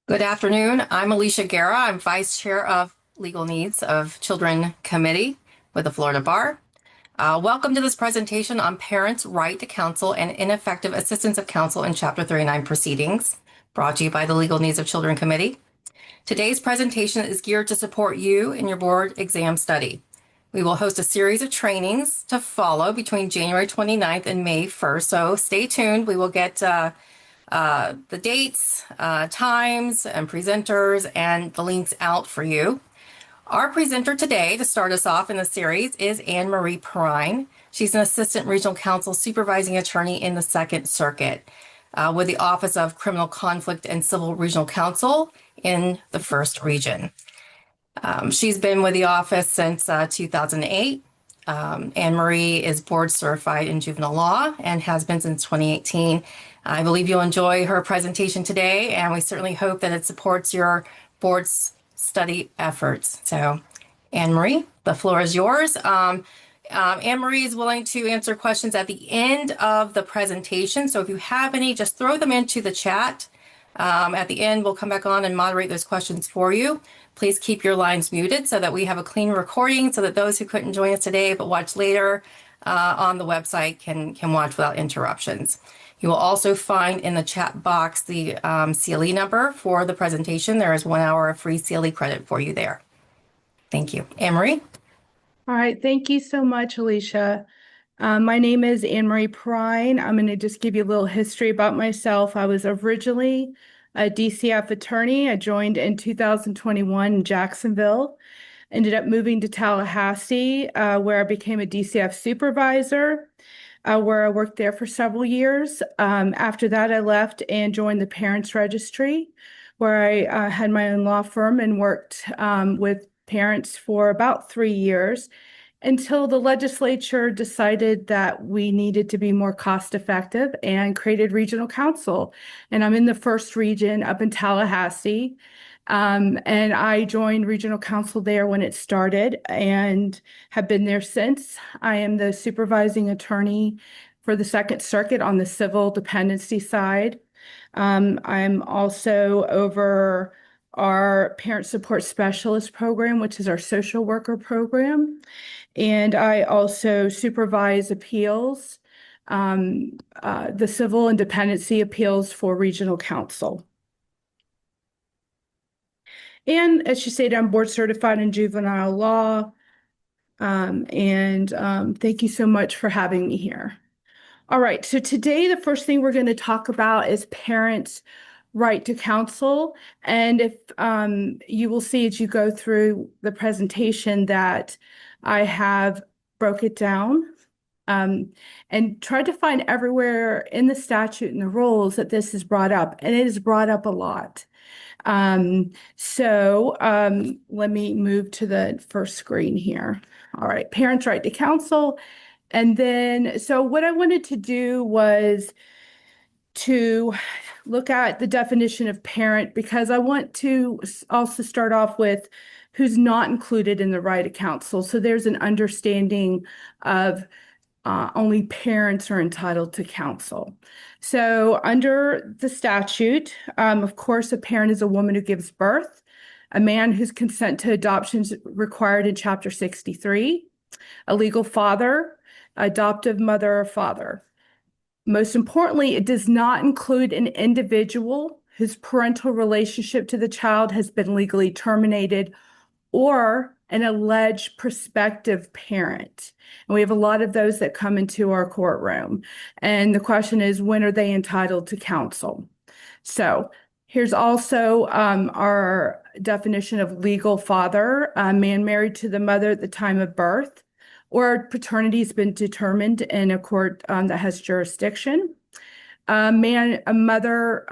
Good afternoon. I'm Alicia Guerra. I'm Vice Chair of Legal Needs of Children Committee with the Florida Bar. Welcome to this presentation on parents' right to counsel and ineffective assistance of counsel in Chapter 39 proceedings, brought to you by the Legal Needs of Children Committee. Today's presentation is geared to support you in your board exam study. We will host a series of trainings to follow between January 29th and May 1st, so stay tuned. We will get the dates, times, and presenters, and the links out for you. Our presenter today, to start us off in the series, is Anne Marie Perine. She's an Assistant Regional Counsel Supervising Attorney in the Second Circuit with the Office of Criminal Conflict and Civil Regional Counsel in the First Region. She's been with the office since 2008. Anne Marie is board certified in juvenile law and has been since 2018. I believe you'll enjoy her presentation today, and we certainly hope that it supports your board's study efforts. So, Anne Marie, the floor is yours. Anne Marie is willing to answer questions at the end of the presentation. So if you have any, just throw them into the chat. At the end, we'll come back on and moderate those questions for you. Please keep your lines muted so that we have a clean recording so that those who couldn't join us today but watch later on the website can watch without interruptions. You will also find in the chat box the CLE number for the presentation. There is 1 hour of free CLE credit for you there. Thank you. Anne Marie? All right, thank you so much, Alicia. My name is Anne Marie Perine. I'm going to just give you a little history about myself. I was originally a DCF attorney. I joined in 2021 in Jacksonville, ended up moving to Tallahassee, where I became a DCF supervisor, where I worked there for several years. After that, I left and joined the Parents Registry, where I had my own law firm and worked with parents for about 3 years until the legislature decided that we needed to be more cost effective and created regional counsel. And I'm in the first region up in Tallahassee. And I joined regional counsel there when it started and have been there since. I am the supervising attorney for the Second Circuit on the civil dependency side. I'm also over our parent support specialist program, which is our social worker program. And I also supervise appeals, the civil and dependency appeals for regional counsel. And as you said, I'm board certified in juvenile law. Thank you so much for having me here. All right, so today the first thing we're going to talk about is parents' right to counsel. And if you will see as you go through the presentation that I have broke it down and tried to find everywhere in the statute and the rules that this is brought up, and it is brought up a lot. Let me move to the first screen here. All right, parents' right to counsel. And then, so what I wanted to do was to look at the definition of parent, because I want to also start off with who's not included in the right to counsel. So there's an understanding of only parents are entitled to counsel. So under the statute, of course, a parent is a woman who gives birth, a man whose consent to adoption is required in Chapter 63, a legal father, adoptive mother or father. Most importantly, it does not include an individual whose parental relationship to the child has been legally terminated or an alleged prospective parent. And we have a lot of those that come into our courtroom. And the question is, when are they entitled to counsel? So here's also our definition of legal father, a man married to the mother at the time of birth, or paternity has been determined in a court that has jurisdiction. A mother,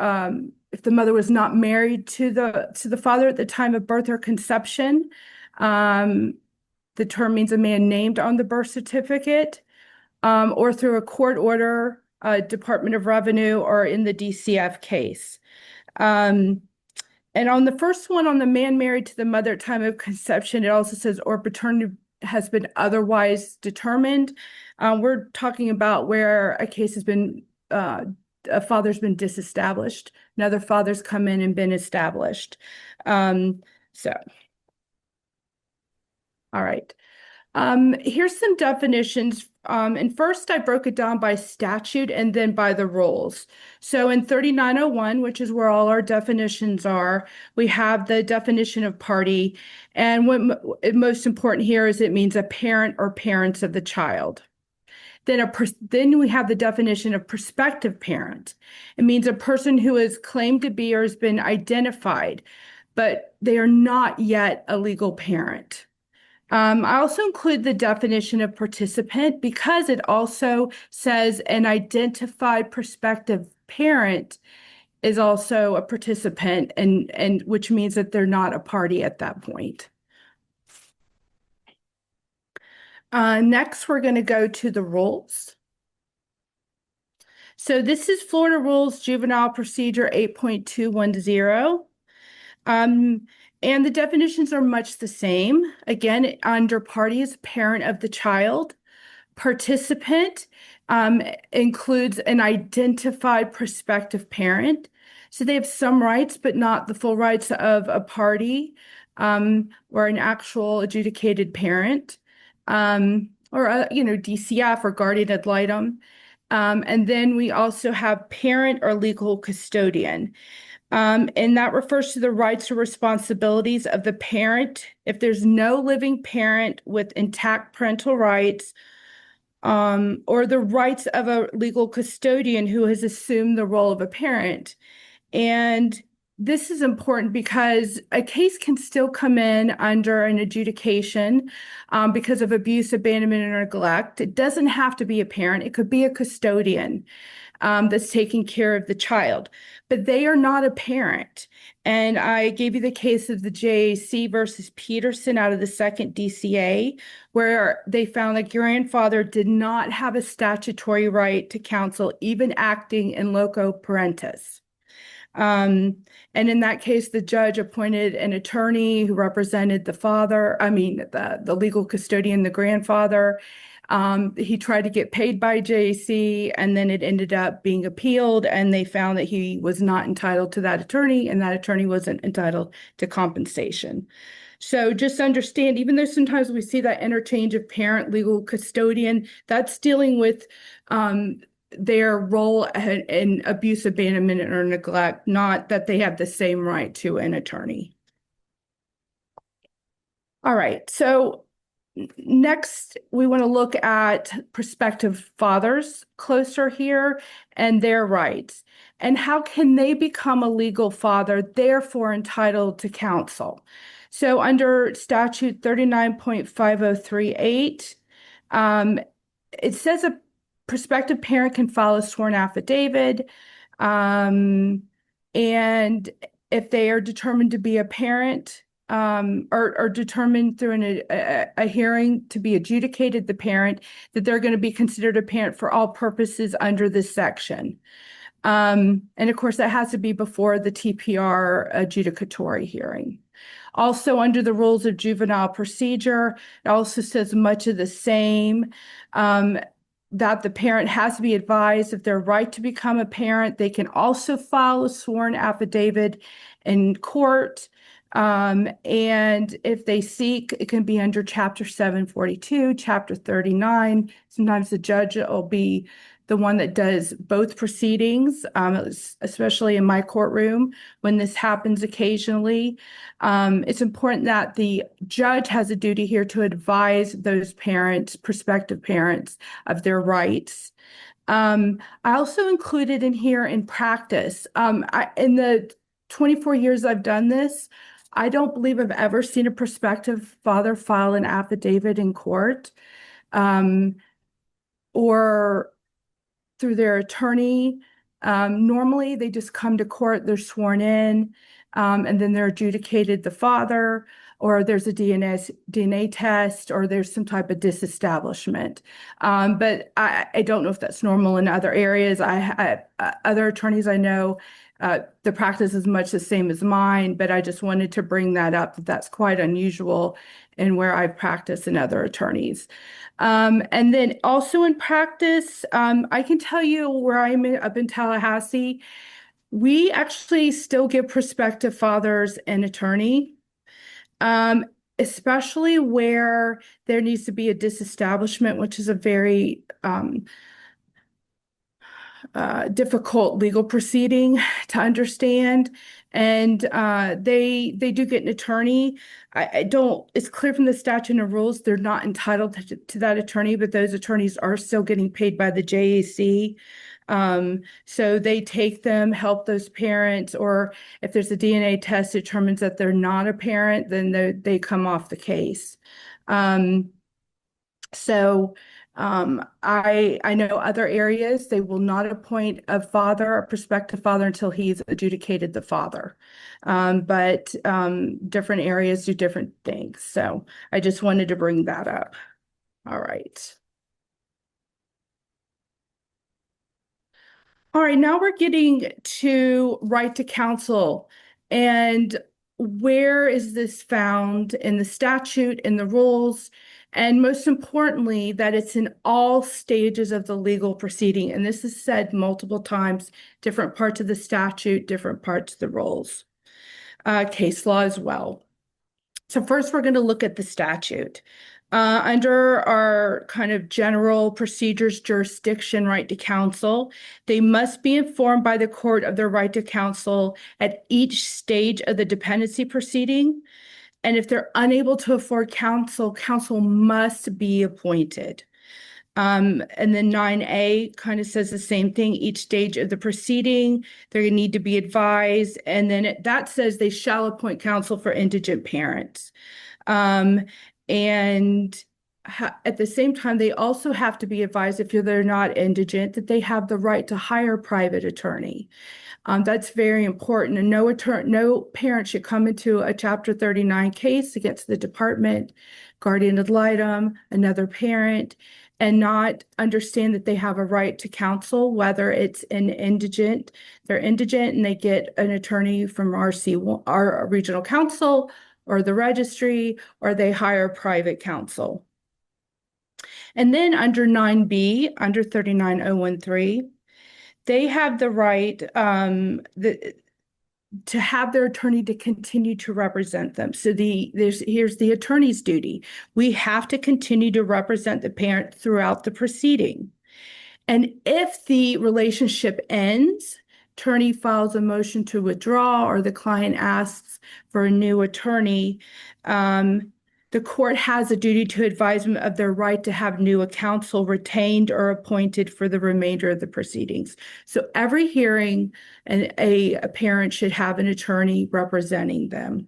if the mother was not married to the father at the time of birth or conception, the term means a man named on the birth certificate, or through a court order, Department of Revenue, or in the DCF case. And on the first one, on the man married to the mother at time of conception, it also says, or paternity has been otherwise determined. We're talking about where a case has been a father's been disestablished. Another father's come in and been established. So, all right. Here's some definitions. And first I broke it down by statute and then by the rules. So in 3901, which is where all our definitions are, we have the definition of party. And what most important here is it means a parent or parents of the child. Then we have the definition of prospective parent. It means a person who is claimed to be or has been identified, but they are not yet a legal parent. I also include the definition of participant because it also says an identified prospective parent is also a participant, and which means that they're not a party at that point. Next, we're going to go to the rules. So this is Florida Rules Juvenile Procedure 8.210. And the definitions are much the same. Again, under party is parent of the child. Participant includes an identified prospective parent. So they have some rights, but not the full rights of a party or an actual adjudicated parent or, DCF or guardian ad litem. And then we also have parent or legal custodian. And that refers to the rights or responsibilities of the parent if there's no living parent with intact parental rights, or the rights of a legal custodian who has assumed the role of a parent. And this is important because a case can still come in under an adjudication because of abuse, abandonment, or neglect. It doesn't have to be a parent. It could be a custodian that's taking care of the child, but they are not a parent. And I gave you the case of the JAC versus Peterson out of the second DCA, where they found that grandfather did not have a statutory right to counsel, even acting in loco parentis. And in that case, the judge appointed an attorney who represented the legal custodian, the grandfather. He tried to get paid by JAC, and then it ended up being appealed, and they found that he was not entitled to that attorney, and that attorney wasn't entitled to compensation. So just understand, even though sometimes we see that interchange of parent, legal custodian, that's dealing with their role in abuse, abandonment, or neglect, not that they have the same right to an attorney. All right, so next, we want to look at prospective fathers closer here and their rights. And how can they become a legal father, therefore entitled to counsel? So under statute 39.5038, it says a prospective parent can file a sworn affidavit. And if they are determined to be a parent, or determined through a hearing to be adjudicated the parent, that they're going to be considered a parent for all purposes under this section. And of course, that has to be before the TPR adjudicatory hearing. Also, under the rules of juvenile procedure, it also says much of the same, that the parent has to be advised of their right to become a parent. They can also file a sworn affidavit in court. And if they seek, it can be under Chapter 742, Chapter 39. Sometimes the judge will be the one that does both proceedings, especially in my courtroom when this happens occasionally. It's important that the judge has a duty here to advise those parents, prospective parents, of their rights. I also included in here in practice, in the 24 years I've done this, I don't believe I've ever seen a prospective father file an affidavit in court, or through their attorney. Normally, they just come to court, they're sworn in, and then they're adjudicated the father, or there's a DNA test, or there's some type of disestablishment. But I don't know if that's normal in other areas. Other attorneys I know the practice is much the same as mine, but I just wanted to bring that up, that that's quite unusual in where I've practiced in other attorneys. And then also in practice, I can tell you where up in Tallahassee, we actually still give prospective fathers an attorney, especially where there needs to be a disestablishment, which is a very difficult legal proceeding to understand. And they do get an attorney. I don't, it's clear from the statute and rules, they're not entitled to that attorney, but those attorneys are still getting paid by the JAC. So they take them, help those parents, or if there's a DNA test that determines that they're not a parent, then they come off the case. So I know other areas, they will not appoint a father, a prospective father, until he's adjudicated the father. But different areas do different things. So I just wanted to bring that up. All right. All right, now we're getting to right to counsel. And where is this found in the statute, in the rules? And most importantly, that it's in all stages of the legal proceeding. And this is said multiple times, different parts of the statute, different parts of the rules, case law as well. So first, we're going to look at the statute. Under our kind of general procedures, jurisdiction, right to counsel, they must be informed by the court of their right to counsel at each stage of the dependency proceeding. And if they're unable to afford counsel, counsel must be appointed. And then 9A kind of says the same thing, each stage of the proceeding, they're going to need to be advised. And then that says they shall appoint counsel for indigent parents. And at the same time, they also have to be advised, if they're not indigent, that they have the right to hire a private attorney. That's very important. And no parent should come into a Chapter 39 case against the department, guardian ad litem, another parent, and not understand that they have a right to counsel, whether it's they're indigent and they get an attorney from our regional counsel, or the registry, or they hire private counsel. And then under 9B, under 39013, they have the right to have their attorney to continue to represent them. So here's the attorney's duty. We have to continue to represent the parent throughout the proceeding. And if the relationship ends, attorney files a motion to withdraw, or the client asks for a new attorney, the court has a duty to advise them of their right to have new counsel retained or appointed for the remainder of the proceedings. So every hearing, a parent should have an attorney representing them.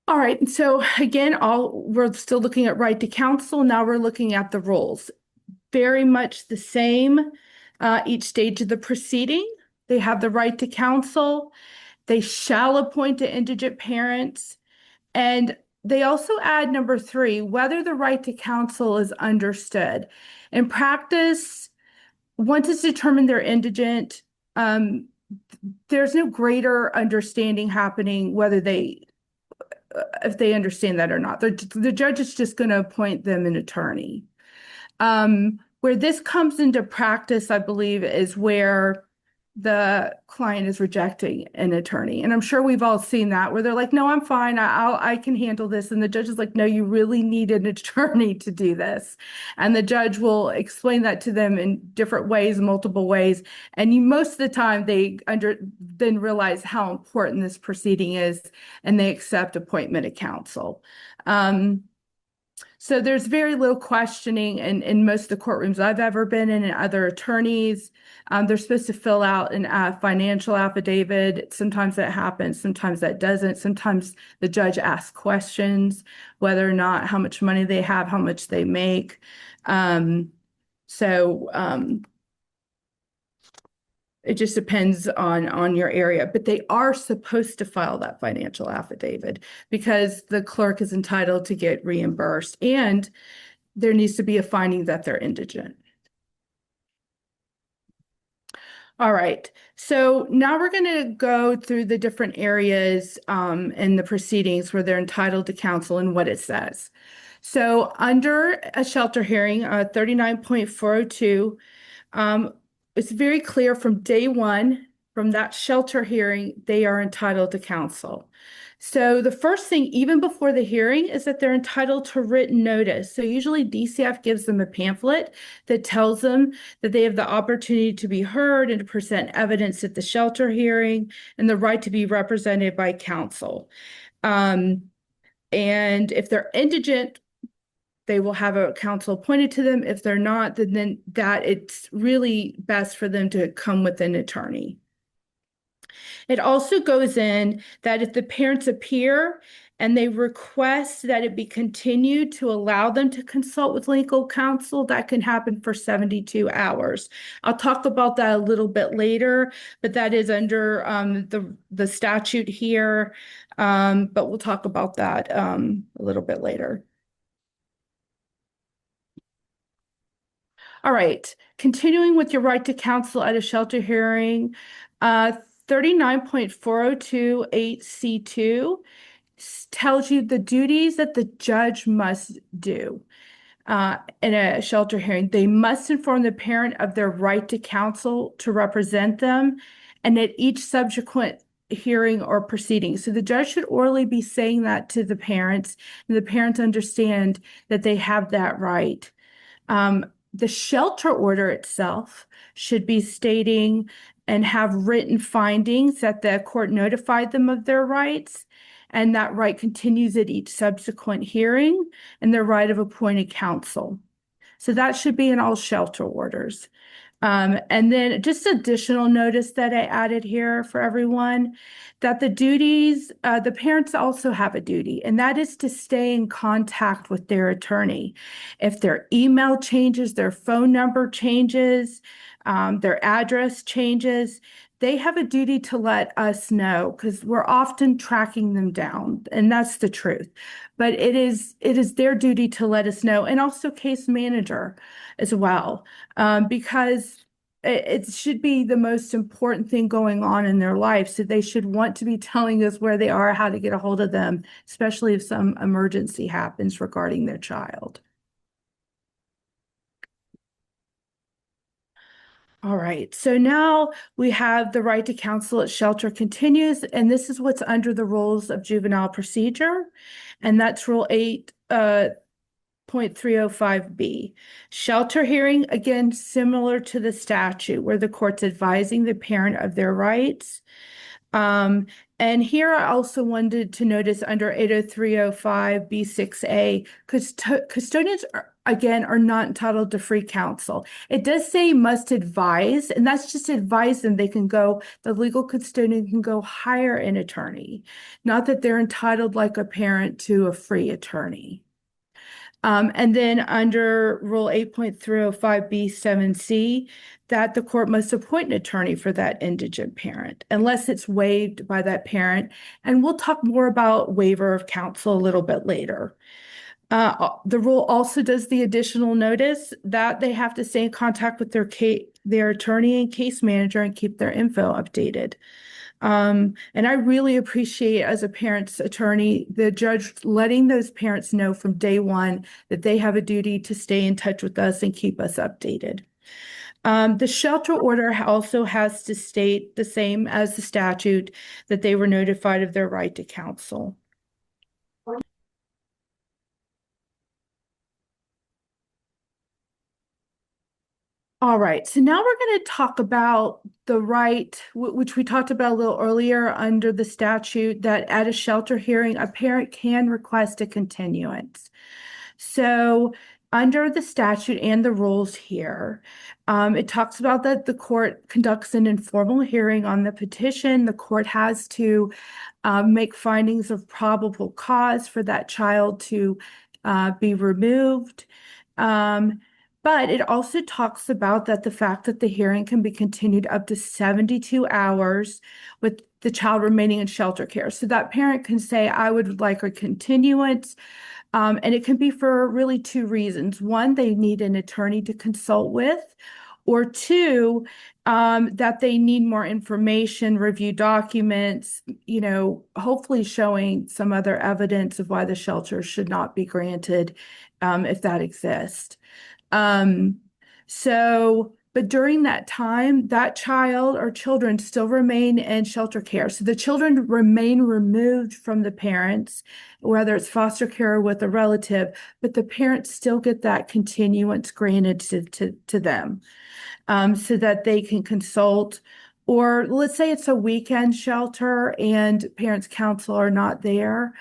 All right, so again, we're still looking at right to counsel. Now we're looking at the rules. Very much the same, each stage of the proceeding. They have the right to counsel. They shall appoint to indigent parents. And they also add number 3, whether the right to counsel is understood. In practice, once it's determined they're indigent, there's no greater understanding happening if they understand that or not. The judge is just going to appoint them an attorney. Where this comes into practice, I believe, is where the client is rejecting an attorney. And I'm sure we've all seen that, where they're like, no, I'm fine. I can handle this. And the judge is like, no, you really need an attorney to do this. And the judge will explain that to them in different ways, multiple ways. And most of the time they then realize how important this proceeding is, and they accept appointment of counsel. So there's very little questioning in most of the courtrooms I've ever been in, and other attorneys. They're supposed to fill out a financial affidavit. Sometimes that happens, sometimes that doesn't. Sometimes the judge asks questions, whether or not how much money they have, how much they make. It just depends on your area, but they are supposed to file that financial affidavit because the clerk is entitled to get reimbursed. And there needs to be a finding that they're indigent. All right, so now we're going to go through the different areas in the proceedings where they're entitled to counsel and what it says. So under a shelter hearing, 39.402, it's very clear from day one, from that shelter hearing, they are entitled to counsel. So the first thing, even before the hearing, is that they're entitled to written notice. So usually DCF gives them a pamphlet that tells them that they have the opportunity to be heard and to present evidence at the shelter hearing and the right to be represented by counsel. And if they're indigent, they will have a counsel appointed to them. If they're not, then that it's really best for them to come with an attorney. It also goes in that if the parents appear and they request that it be continued to allow them to consult with legal counsel, that can happen for 72 hours. I'll talk about that a little bit later, but that is under the statute here. But we'll talk about that a little bit later. All right, continuing with your right to counsel at a shelter hearing, 39.4028C2 tells you the duties that the judge must do in a shelter hearing. They must inform the parent of their right to counsel to represent them, and at each subsequent hearing or proceeding. So the judge should orally be saying that to the parents, and the parents understand that they have that right. The shelter order itself should be stating and have written findings that the court notified them of their rights, and that right continues at each subsequent hearing, and their right of appointed counsel. So that should be in all shelter orders. And then just additional notice that I added here for everyone, that the duties, the parents also have a duty, and that is to stay in contact with their attorney. If their email changes, their phone number changes, their address changes, they have a duty to let us know, because we're often tracking them down, and that's the truth. But it is their duty to let us know, and also case manager as well, because it should be the most important thing going on in their life. So they should want to be telling us where they are, how to get a hold of them, especially if some emergency happens regarding their child. All right, so now we have the right to counsel at shelter continues, and this is what's under the rules of juvenile procedure, and that's Rule 8.305B. Shelter hearing, again, similar to the statute where the court's advising the parent of their rights. And here I also wanted to notice under 80305B6A, custodians are not entitled to free counsel. It does say must advise, and that's just advise them. The legal custodian can go hire an attorney, not that they're entitled like a parent to a free attorney. And then under Rule 8.305B7C, that the court must appoint an attorney for that indigent parent, unless it's waived by that parent. And we'll talk more about waiver of counsel a little bit later. The rule also does the additional notice that they have to stay in contact with their attorney and case manager and keep their info updated. And I really appreciate, as a parent's attorney, the judge letting those parents know from day one that they have a duty to stay in touch with us and keep us updated. The shelter order also has to state the same as the statute, that they were notified of their right to counsel. All right, so now we're going to talk about the right, which we talked about a little earlier under the statute, that at a shelter hearing, a parent can request a continuance. So under the statute and the rules here, it talks about that the court conducts an informal hearing on the petition. The court has to make findings of probable cause for that child to be removed. But it also talks about that the fact that the hearing can be continued up to 72 hours with the child remaining in shelter care. So that parent can say, I would like a continuance And it can be for really two reasons. One, they need an attorney to consult with, or two, that they need more information, review documents, hopefully showing some other evidence of why the shelter should not be granted, if that exists. Um, but during that time, that child or children still remain in shelter care. So the children remain removed from the parents, whether it's foster care or with a relative, but the parents still get that continuance granted to them, so that they can consult. Or let's say it's a weekend shelter and parents counsel are not there.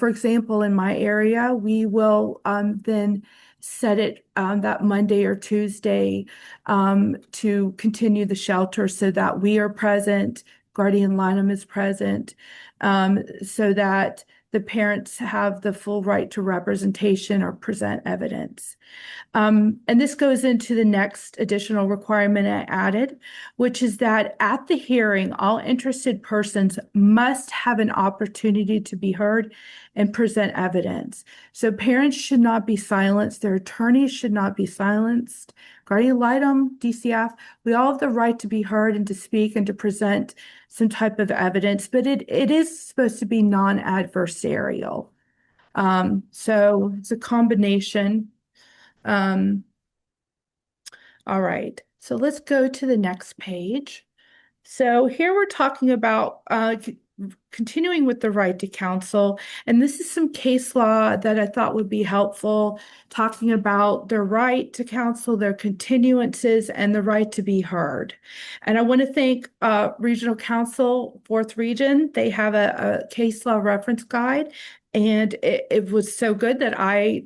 For example, in my area, we will then set it that Monday or Tuesday to continue the shelter so that we are present, guardian litem is present, so that the parents have the full right to representation or present evidence. And this goes into the next additional requirement I added, which is that at the hearing, all interested persons must have an opportunity to be heard and present evidence. So parents should not be silenced. Their attorneys should not be silenced. Guardian litem, DCF, we all have the right to be heard and to speak and to present some type of evidence, but it is supposed to be non-adversarial. So it's a combination. All right, so let's go to the next page. So here we're talking about continuing with the right to counsel, and this is some case law that I thought would be helpful, talking about their right to counsel, their continuances, and the right to be heard. And I want to thank Regional Counsel, 4th Region. They have a case law reference guide, and it was so good that I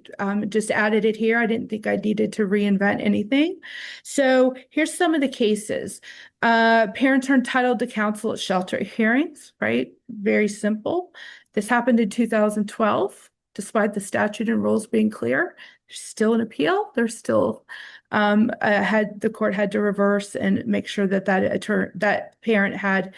just added it here. I didn't think I needed to reinvent anything. So here's some of the cases. Parents are entitled to counsel at shelter hearings, right? Very simple. This happened in 2012, despite the statute and rules being clear. There's still an appeal. There's still the court had to reverse and make sure that that parent had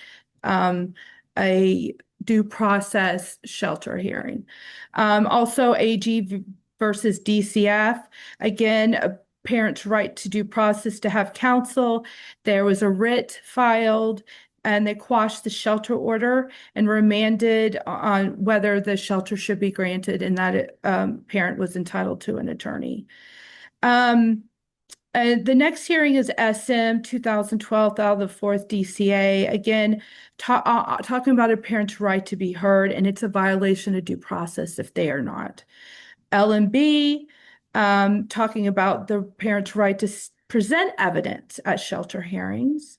a due process shelter hearing. Also, AG versus DCF. Again, a parent's right to due process to have counsel. There was a writ filed, and they quashed the shelter order and remanded on whether the shelter should be granted, and that parent was entitled to an attorney. The next hearing is SM 2012 out of the 4th DCA. Again, talking about a parent's right to be heard, and it's a violation of due process if they are not. LMB, talking about the parent's right to present evidence at shelter hearings.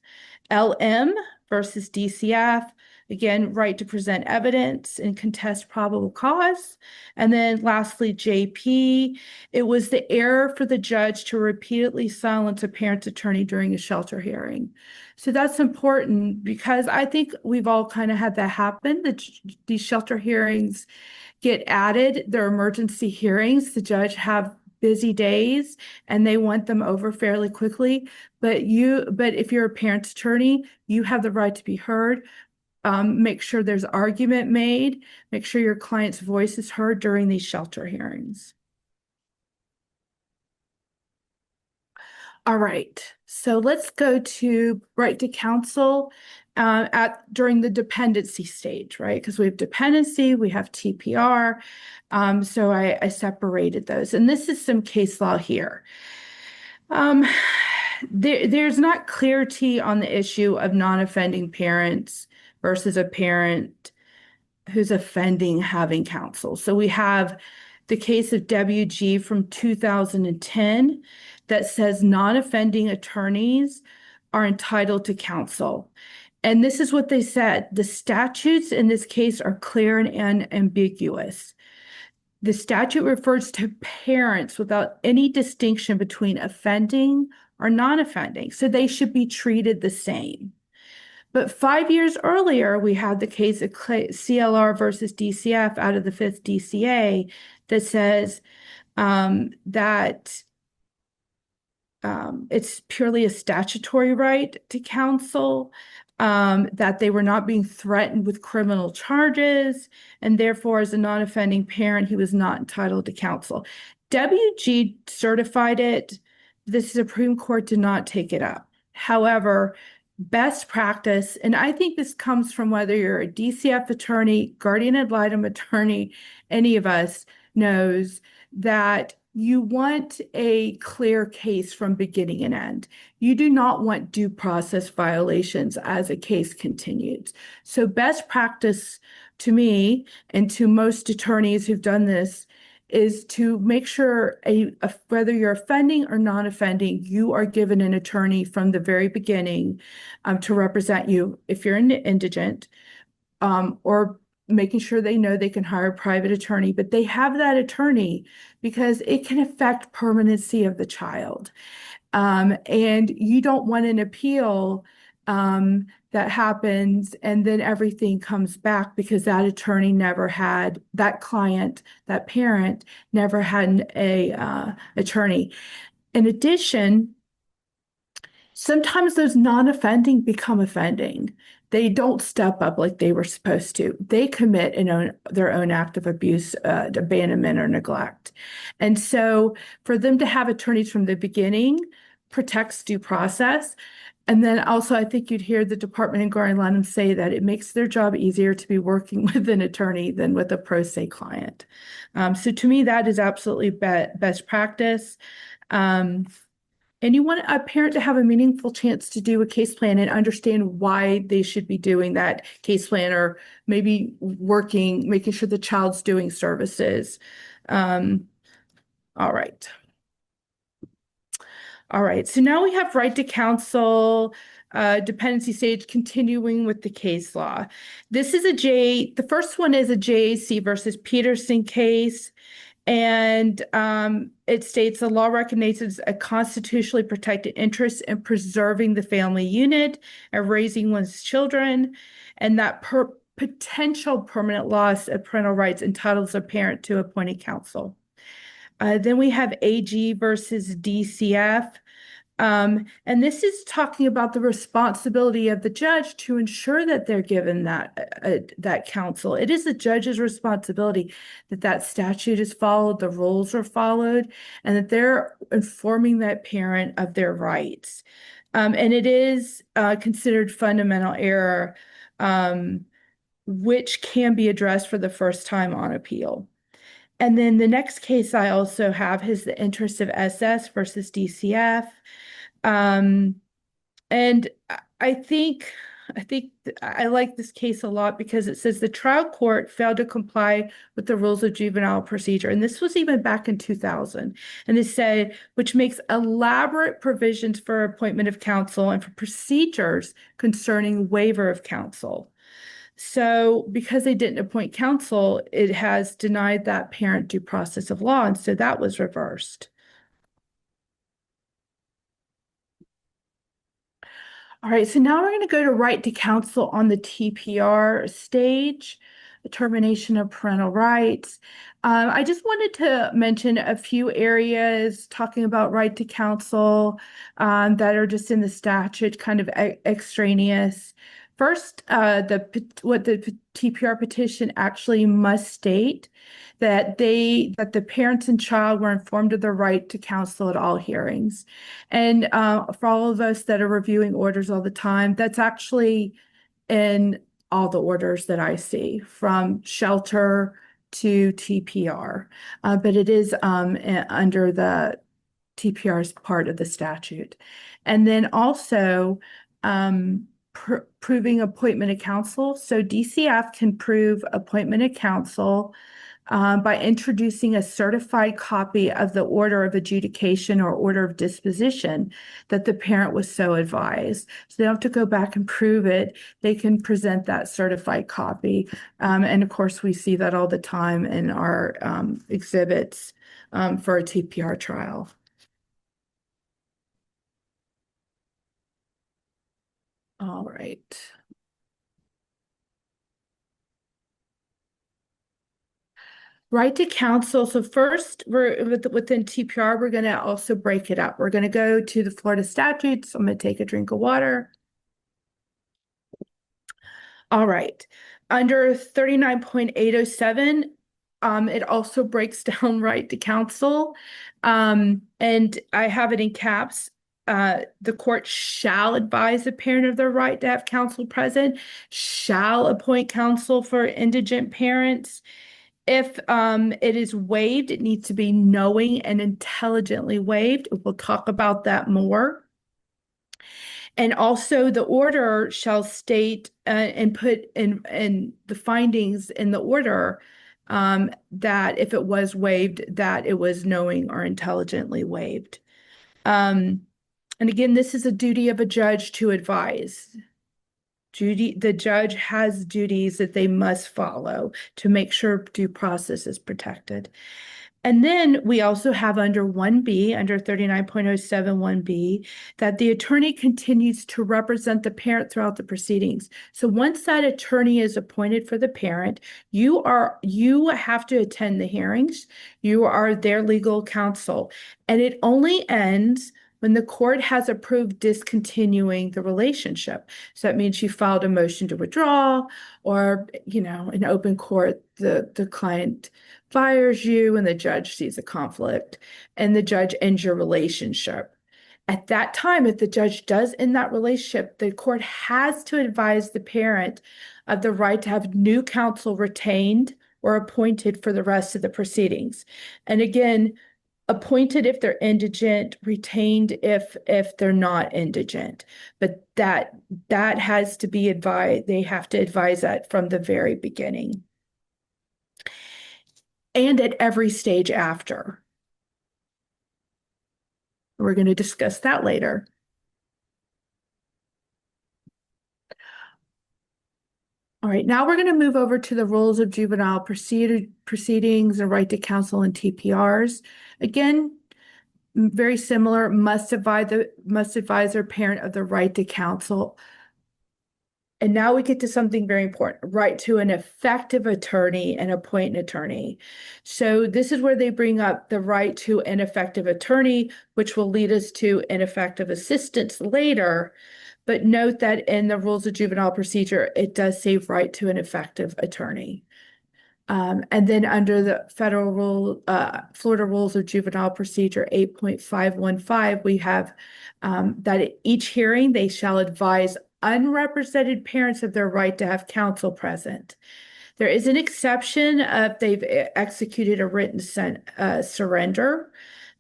LM versus DCF, again, right to present evidence and contest probable cause. And then lastly, JP, it was the error for the judge to repeatedly silence a parent's attorney during a shelter hearing. So that's important because I think we've all kind of had that happen. These shelter hearings get added. They're emergency hearings. The judge have busy days and they want them over fairly quickly. But if you're a parent's attorney, you have the right to be heard. Make sure there's argument made. Make sure your client's voice is heard during these shelter hearings. All right, so let's go to right to counsel during the dependency stage, right? Because we have dependency, we have TPR. So I separated those, and this is some case law here. There's not clarity on the issue of non-offending parents versus a parent who's offending having counsel. So we have the case of WG from 2010 that says non-offending attorneys are entitled to counsel. And this is what they said. The statutes in this case are clear and ambiguous. The statute refers to parents without any distinction between offending or non-offending, so they should be treated the same. But 5 years earlier, we had the case of CLR versus DCF out of the 5th DCA that says that it's purely a statutory right to counsel. that they were not being threatened with criminal charges, and therefore, as a non-offending parent, he was not entitled to counsel. WG certified it. The Supreme Court did not take it up. However, best practice, and I think this comes from whether you're a DCF attorney, guardian ad litem attorney, any of us knows that you want a clear case from beginning and end. You do not want due process violations as a case continues. So best practice to me and to most attorneys who've done this is to make sure whether you're offending or non-offending, you are given an attorney from the very beginning to represent you if you're indigent, or making sure they know they can hire a private attorney, but they have that attorney because it can affect permanency of the child. And you don't want an appeal that happens and then everything comes back because that attorney never had, that client, that parent never had a attorney. In addition, sometimes those non-offending become offending. They don't step up like they were supposed to. They commit their own act of abuse, abandonment, or neglect. And so for them to have attorneys from the beginning protects due process. And then also, I think you'd hear the department in guardian ad litem say that it makes their job easier to be working with an attorney than with a pro se client. So to me, that is absolutely best practice. And you want a parent to have a meaningful chance to do a case plan and understand why they should be doing that case plan, or maybe making sure the child's doing services. All right. All right. So now we have right to counsel, dependency stage, continuing with the case law. This is the first one is a JAC versus Peterson case. And it states the law recognizes a constitutionally protected interest in preserving the family unit and raising one's children, and that potential permanent loss of parental rights entitles a parent to appointed counsel. Then we have AG versus DCF. And this is talking about the responsibility of the judge to ensure that they're given that counsel. It is the judge's responsibility that that statute is followed, the rules are followed, and that they're informing that parent of their rights. And it is considered fundamental error, which can be addressed for the first time on appeal. And then the next case I also have is the interest of SS versus DCF. And I think I like this case a lot because it says the trial court failed to comply with the rules of juvenile procedure. And this was even back in 2000. And it said, which makes elaborate provisions for appointment of counsel and for procedures concerning waiver of counsel. So because they didn't appoint counsel, it has denied that parent due process of law. And so that was reversed. All right, so now we're going to go to right to counsel on the TPR stage, the termination of parental rights. I just wanted to mention a few areas talking about right to counsel that are just in the statute, kind of extraneous. First, what the TPR petition actually must state that the parents and child were informed of their right to counsel at all hearings. And for all of us that are reviewing orders all the time, that's actually in all the orders that I see, from shelter to TPR. But it is under the TPR's part of the statute. And then also proving appointment of counsel. So DCF can prove appointment of counsel by introducing a certified copy of the order of adjudication or order of disposition that the parent was so advised. So they don't have to go back and prove it. They can present that certified copy. And of course, we see that all the time in our exhibits for a TPR trial. All right. Right to counsel. So first, within TPR, we're going to also break it up. We're going to go to the Florida statutes. I'm going to take a drink of water. All right. Under 39.807, it also breaks down right to counsel. And I have it in caps. The court shall advise the parent of their right to have counsel present, shall appoint counsel for indigent parents. If it is waived, it needs to be knowing and intelligently waived. We'll talk about that more. And also the order shall state and put in the findings in the order that if it was waived, that it was knowing or intelligently waived. And again, this is a duty of a judge to advise. The judge has duties that they must follow to make sure due process is protected. And then we also have under 1B, under 39.071B, that the attorney continues to represent the parent throughout the proceedings. So once that attorney is appointed for the parent, you have to attend the hearings. You are their legal counsel. And it only ends when the court has approved discontinuing the relationship. So that means you filed a motion to withdraw, or, in open court, the client fires you and the judge sees a conflict and the judge ends your relationship. At that time, if the judge does end that relationship, the court has to advise the parent of the right to have new counsel retained or appointed for the rest of the proceedings. And again, appointed if they're indigent, retained if they're not indigent. But that has to be advised. They have to advise that from the very beginning. And at every stage after. We're going to discuss that later. All right, now we're going to move over to the rules of juvenile proceedings and right to counsel and TPRs. Again, very similar, must advise their parent of the right to counsel. And now we get to something very important, right to an effective attorney and appoint an attorney. So this is where they bring up the right to an effective attorney, which will lead us to ineffective assistance later. But note that in the rules of juvenile procedure, it does say right to an effective attorney. And then under the federal rule, Florida Rules of Juvenile Procedure 8.515, we have that at each hearing, they shall advise unrepresented parents of their right to have counsel present. There is an exception if they've executed a written surrender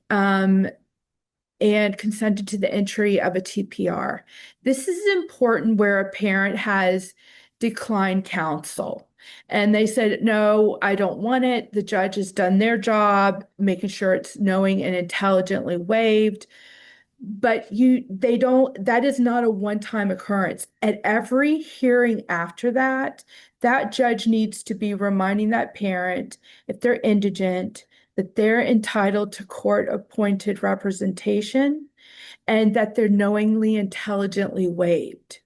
and consented to the entry of a TPR. This is important where a parent has declined counsel. And they said, no, I don't want it. The judge has done their job, making sure it's knowing and intelligently waived. But that is not a one-time occurrence. At every hearing after that, that judge needs to be reminding that parent, if they're indigent, that they're entitled to court-appointed representation and that they're knowingly, intelligently waived.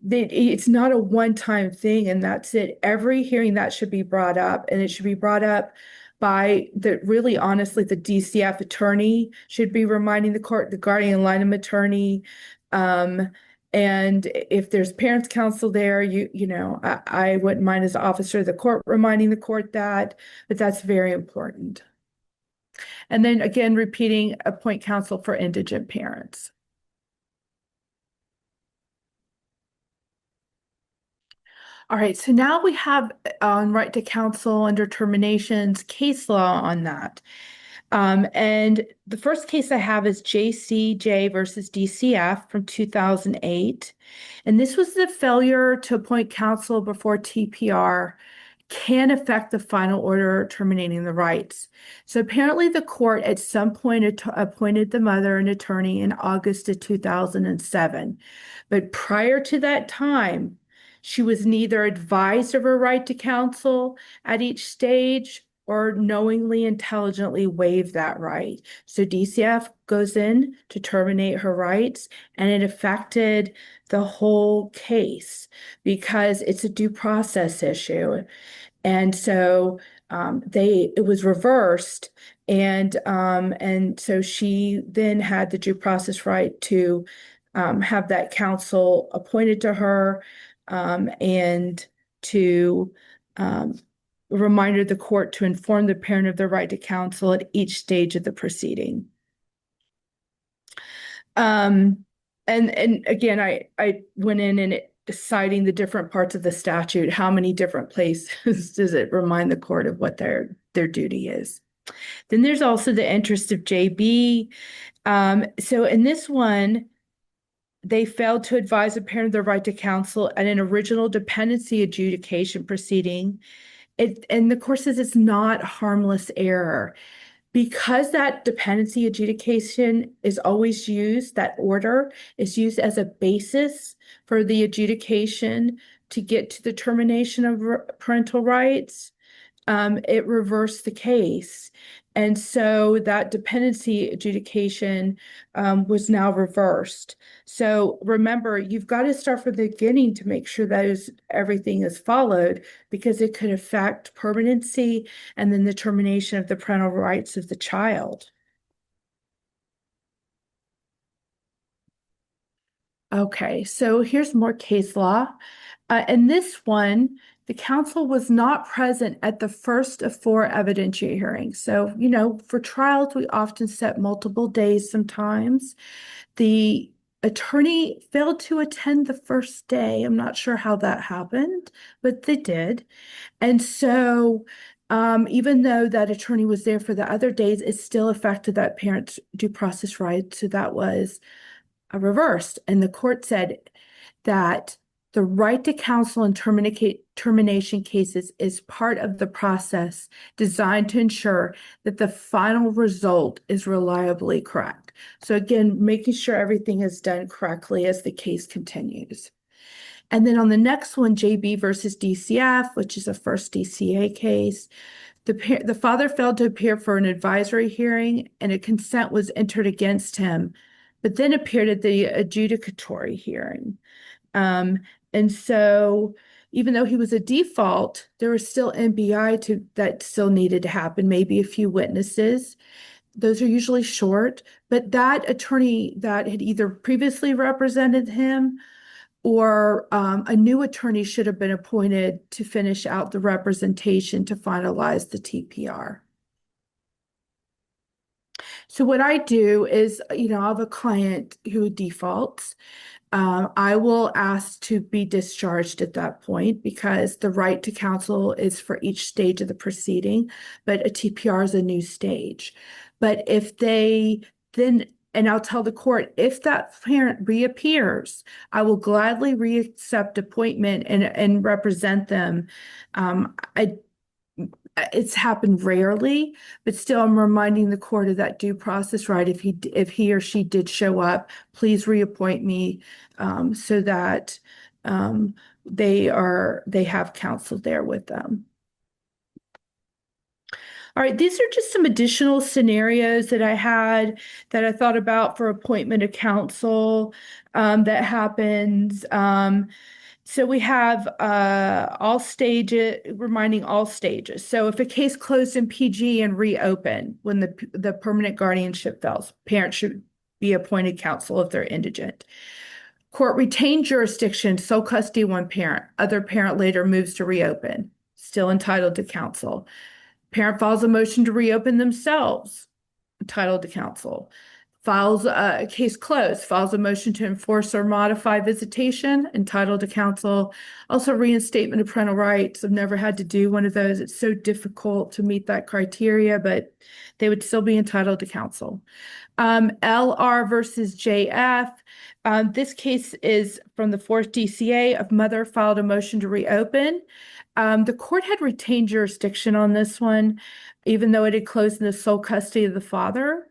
It's not a one-time thing, and that's it. Every hearing that should be brought up, and it should be brought up by honestly, the DCF attorney should be reminding the court, the guardian ad litem attorney. And if there's parents counsel there, I wouldn't mind as an officer of the court reminding the court that, but that's very important. And then again, repeating, appoint counsel for indigent parents. All right, so now we have on right to counsel under terminations case law on that. And the first case I have is JCJ versus DCF from 2008. And this was the failure to appoint counsel before TPR can affect the final order terminating the rights. So apparently the court at some point appointed the mother an attorney in August of 2007. But prior to that time, she was neither advised of her right to counsel at each stage or knowingly, intelligently waived that right. So DCF goes in to terminate her rights, and it affected the whole case because it's a due process issue. And so it was reversed, and so she then had the due process right to have that counsel appointed to her. and to reminder the court to inform the parent of their right to counsel at each stage of the proceeding. And again, I went in and citing the different parts of the statute, how many different places does it remind the court of what their duty is. Then there's also the interest of JB. So in this one, they failed to advise a parent of their right to counsel at an original dependency adjudication proceeding. And the court says it's not harmless error. Because that dependency adjudication is always used, that order is used as a basis for the adjudication to get to the termination of parental rights, it reversed the case. And so that dependency adjudication was now reversed. So remember, you've got to start from the beginning to make sure that everything is followed, because it could affect permanency and then the termination of the parental rights of the child. Okay, so here's more case law. In this one, the counsel was not present at the first of 4 evidentiary hearings. So, for trials, we often set multiple days sometimes. The attorney failed to attend the first day. I'm not sure how that happened, but they did. And so, even though that attorney was there for the other days, it still affected that parent's due process rights. So that was reversed. And the court said that the right to counsel in termination cases is part of the process designed to ensure that the final result is reliably correct. So again, making sure everything is done correctly as the case continues. And then on the next one, JB versus DCF, which is a first DCA case, the father failed to appear for an advisory hearing and a consent was entered against him, but then appeared at the adjudicatory hearing. And so even though he was a default, there was still NBI that still needed to happen, maybe a few witnesses. Those are usually short, but that attorney that had either previously represented him or a new attorney should have been appointed to finish out the representation to finalize the TPR. So what I do is, I have a client who defaults. I will ask to be discharged at that point because the right to counsel is for each stage of the proceeding, but a TPR is a new stage. But if they then, and I'll tell the court, if that parent reappears, I will gladly reaccept appointment and represent them. It's happened rarely, but still I'm reminding the court of that due process right. If he or she did show up, please reappoint me so that they have counsel there with them. All right, these are just some additional scenarios that I thought about for appointment of counsel that happens. So we have all stages, reminding all stages. So if a case closed in PG and reopened when the permanent guardianship fails, parents should be appointed counsel if they're indigent. Court retained jurisdiction, sole custody one parent, other parent later moves to reopen, still entitled to counsel. Parent files a motion to reopen themselves, entitled to counsel. Files a case closed, files a motion to enforce or modify visitation, entitled to counsel. Also reinstatement of parental rights. I've never had to do one of those. It's so difficult to meet that criteria, but they would still be entitled to counsel. LR versus JF. This case is from the 4th DCA of mother filed a motion to reopen. The court had retained jurisdiction on this one, even though it had closed in the sole custody of the father.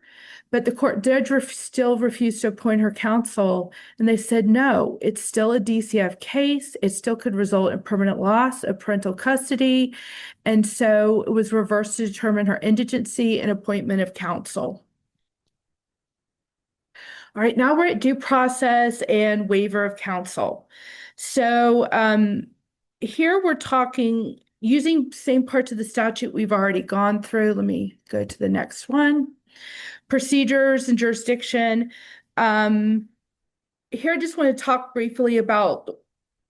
But the court did still refuse to appoint her counsel. And they said, no, it's still a DCF case. It still could result in permanent loss of parental custody. And so it was reversed to determine her indigency and appointment of counsel. All right, now we're at due process and waiver of counsel. So here we're talking using same parts of the statute we've already gone through. Let me go to the next one. Procedures and jurisdiction. Here I just want to talk briefly about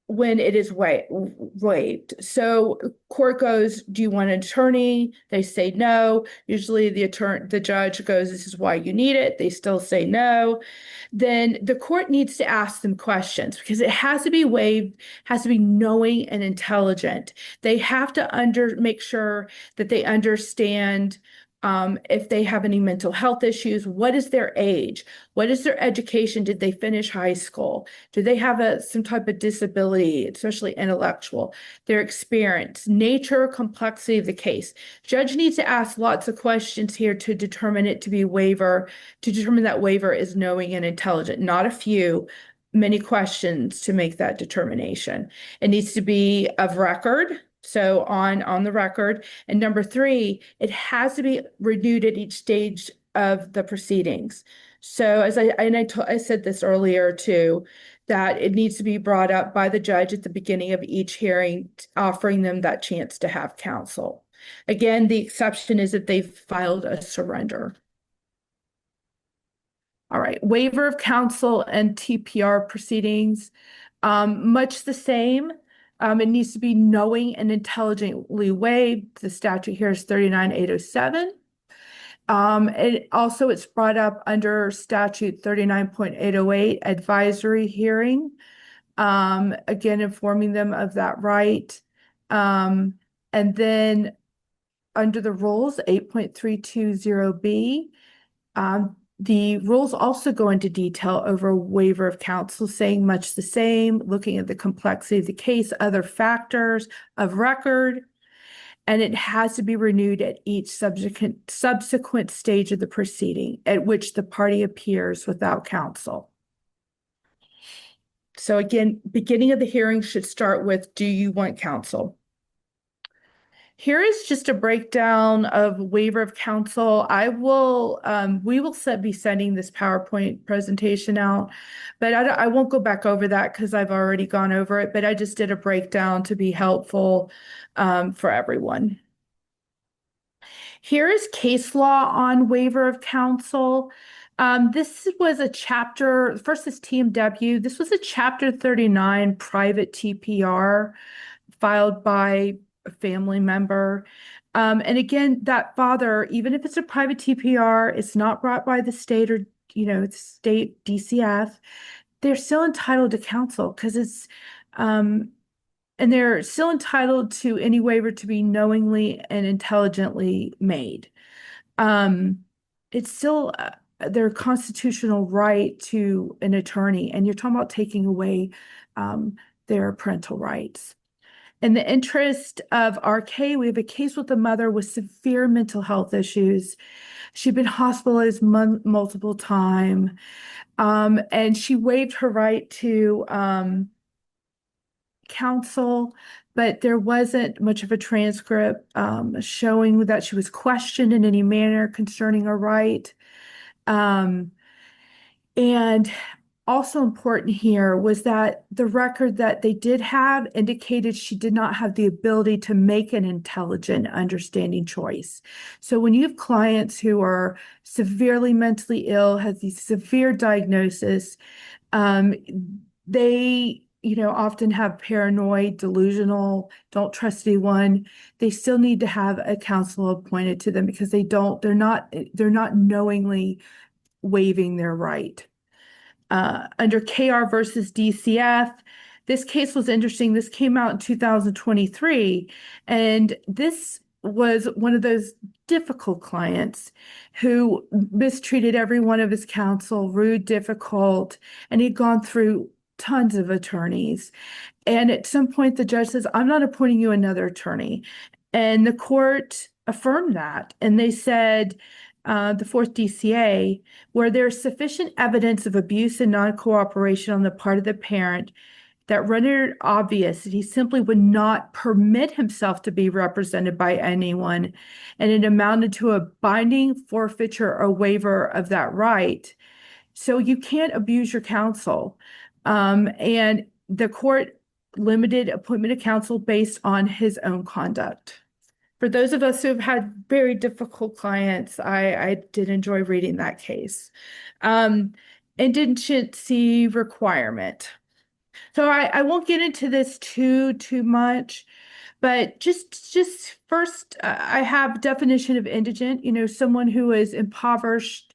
when it is waived. So court goes, do you want an attorney? They say no. Usually the judge goes, this is why you need it. They still say no. Then the court needs to ask them questions because it has to be waived, has to be knowing and intelligent. They have to make sure that they understand if they have any mental health issues, what is their age? What is their education? Did they finish high school? Do they have some type of disability, especially intellectual? Their experience, nature, complexity of the case. Judge needs to ask lots of questions here to determine to determine that waiver is knowing and intelligent, not a few, many questions to make that determination. It needs to be of record. So on the record. And number three, it has to be renewed at each stage of the proceedings. So I said this earlier too, that it needs to be brought up by the judge at the beginning of each hearing, offering them that chance to have counsel. Again, the exception is if they've filed a surrender. All right, waiver of counsel and TPR proceedings, much the same. It needs to be knowing and intelligently waived. The statute here is 39807. It's brought up under statute 39.808 advisory hearing. Again, informing them of that right. And then under the rules, 8.320B, the rules also go into detail over waiver of counsel, saying much the same, looking at the complexity of the case, other factors of record, and it has to be renewed at each subsequent stage of the proceeding at which the party appears without counsel. So again, beginning of the hearing should start with, do you want counsel? Here is just a breakdown of waiver of counsel. We will be sending this PowerPoint presentation out, but I won't go back over that because I've already gone over it, but I just did a breakdown to be helpful for everyone. Here is case law on waiver of counsel. This was a chapter, first is TMW. This was a chapter 39 private TPR filed by a family member. And again, that father, even if it's a private TPR, it's not brought by the state or, state DCF, they're still entitled to counsel because and they're still entitled to any waiver to be knowingly and intelligently made. It's still their constitutional right to an attorney, and you're talking about taking away their parental rights. In the interest of RK, we have a case with a mother with severe mental health issues. She'd been hospitalized multiple times, and she waived her right to counsel, but there wasn't much of a transcript showing that she was questioned in any manner concerning her right. And also important here was that the record that they did have indicated she did not have the ability to make an intelligent, understanding choice. So when you have clients who are severely mentally ill, have these severe diagnoses, they often have paranoid, delusional, don't trust anyone. They still need to have a counsel appointed to them because they're not knowingly waiving their right. Under KR versus DCF, this case was interesting. This came out in 2023, and this was one of those difficult clients who mistreated every one of his counsel, rude, difficult, and he'd gone through tons of attorneys. And at some point, the judge says, I'm not appointing you another attorney. And the court affirmed that. And they said, the fourth DCA, where there's sufficient evidence of abuse and non-cooperation on the part of the parent that rendered it obvious that he simply would not permit himself to be represented by anyone, and it amounted to a binding forfeiture or waiver of that right. So you can't abuse your counsel. And the court limited appointment of counsel based on his own conduct. For those of us who have had very difficult clients, I did enjoy reading that case. Indigency requirement. So I won't get into this too much, but just first, I have definition of indigent, someone who is impoverished,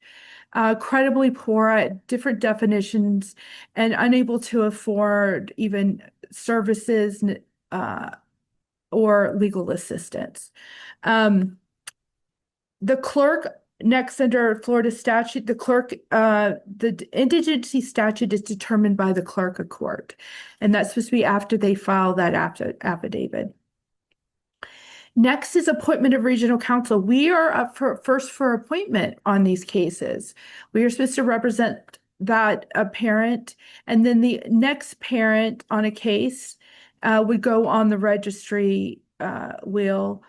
credibly poor at different definitions, and unable to afford even services uh, or legal assistance. Um, the clerk next under Florida statute, the indigency statute is determined by the clerk of court, and that's supposed to be after they file that affidavit. Next is appointment of regional counsel. We are up first for appointment on these cases. We are supposed to represent that a parent, and then the next parent on a case would go on the registry wheel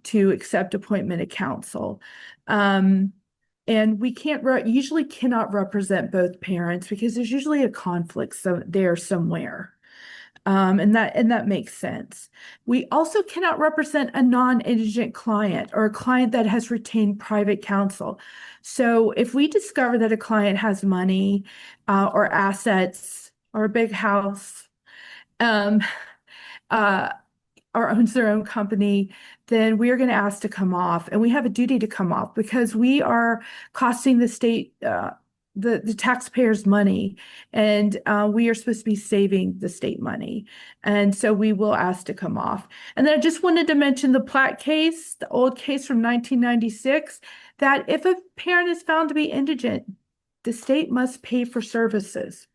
to accept appointment of counsel. And we usually cannot represent both parents because there's usually a conflict there somewhere. And that makes sense. We also cannot represent a non-indigent client or a client that has retained private counsel. So if we discover that a client has money or assets or a big house, um, uh, or owns their own company, then we are going to ask to come off, and we have a duty to come off because we are costing the state the taxpayers money, and we are supposed to be saving the state money, and so we will ask to come off. And then I just wanted to mention the Platt case, the old case from 1996, that if a parent is found to be indigent, the state must pay for services.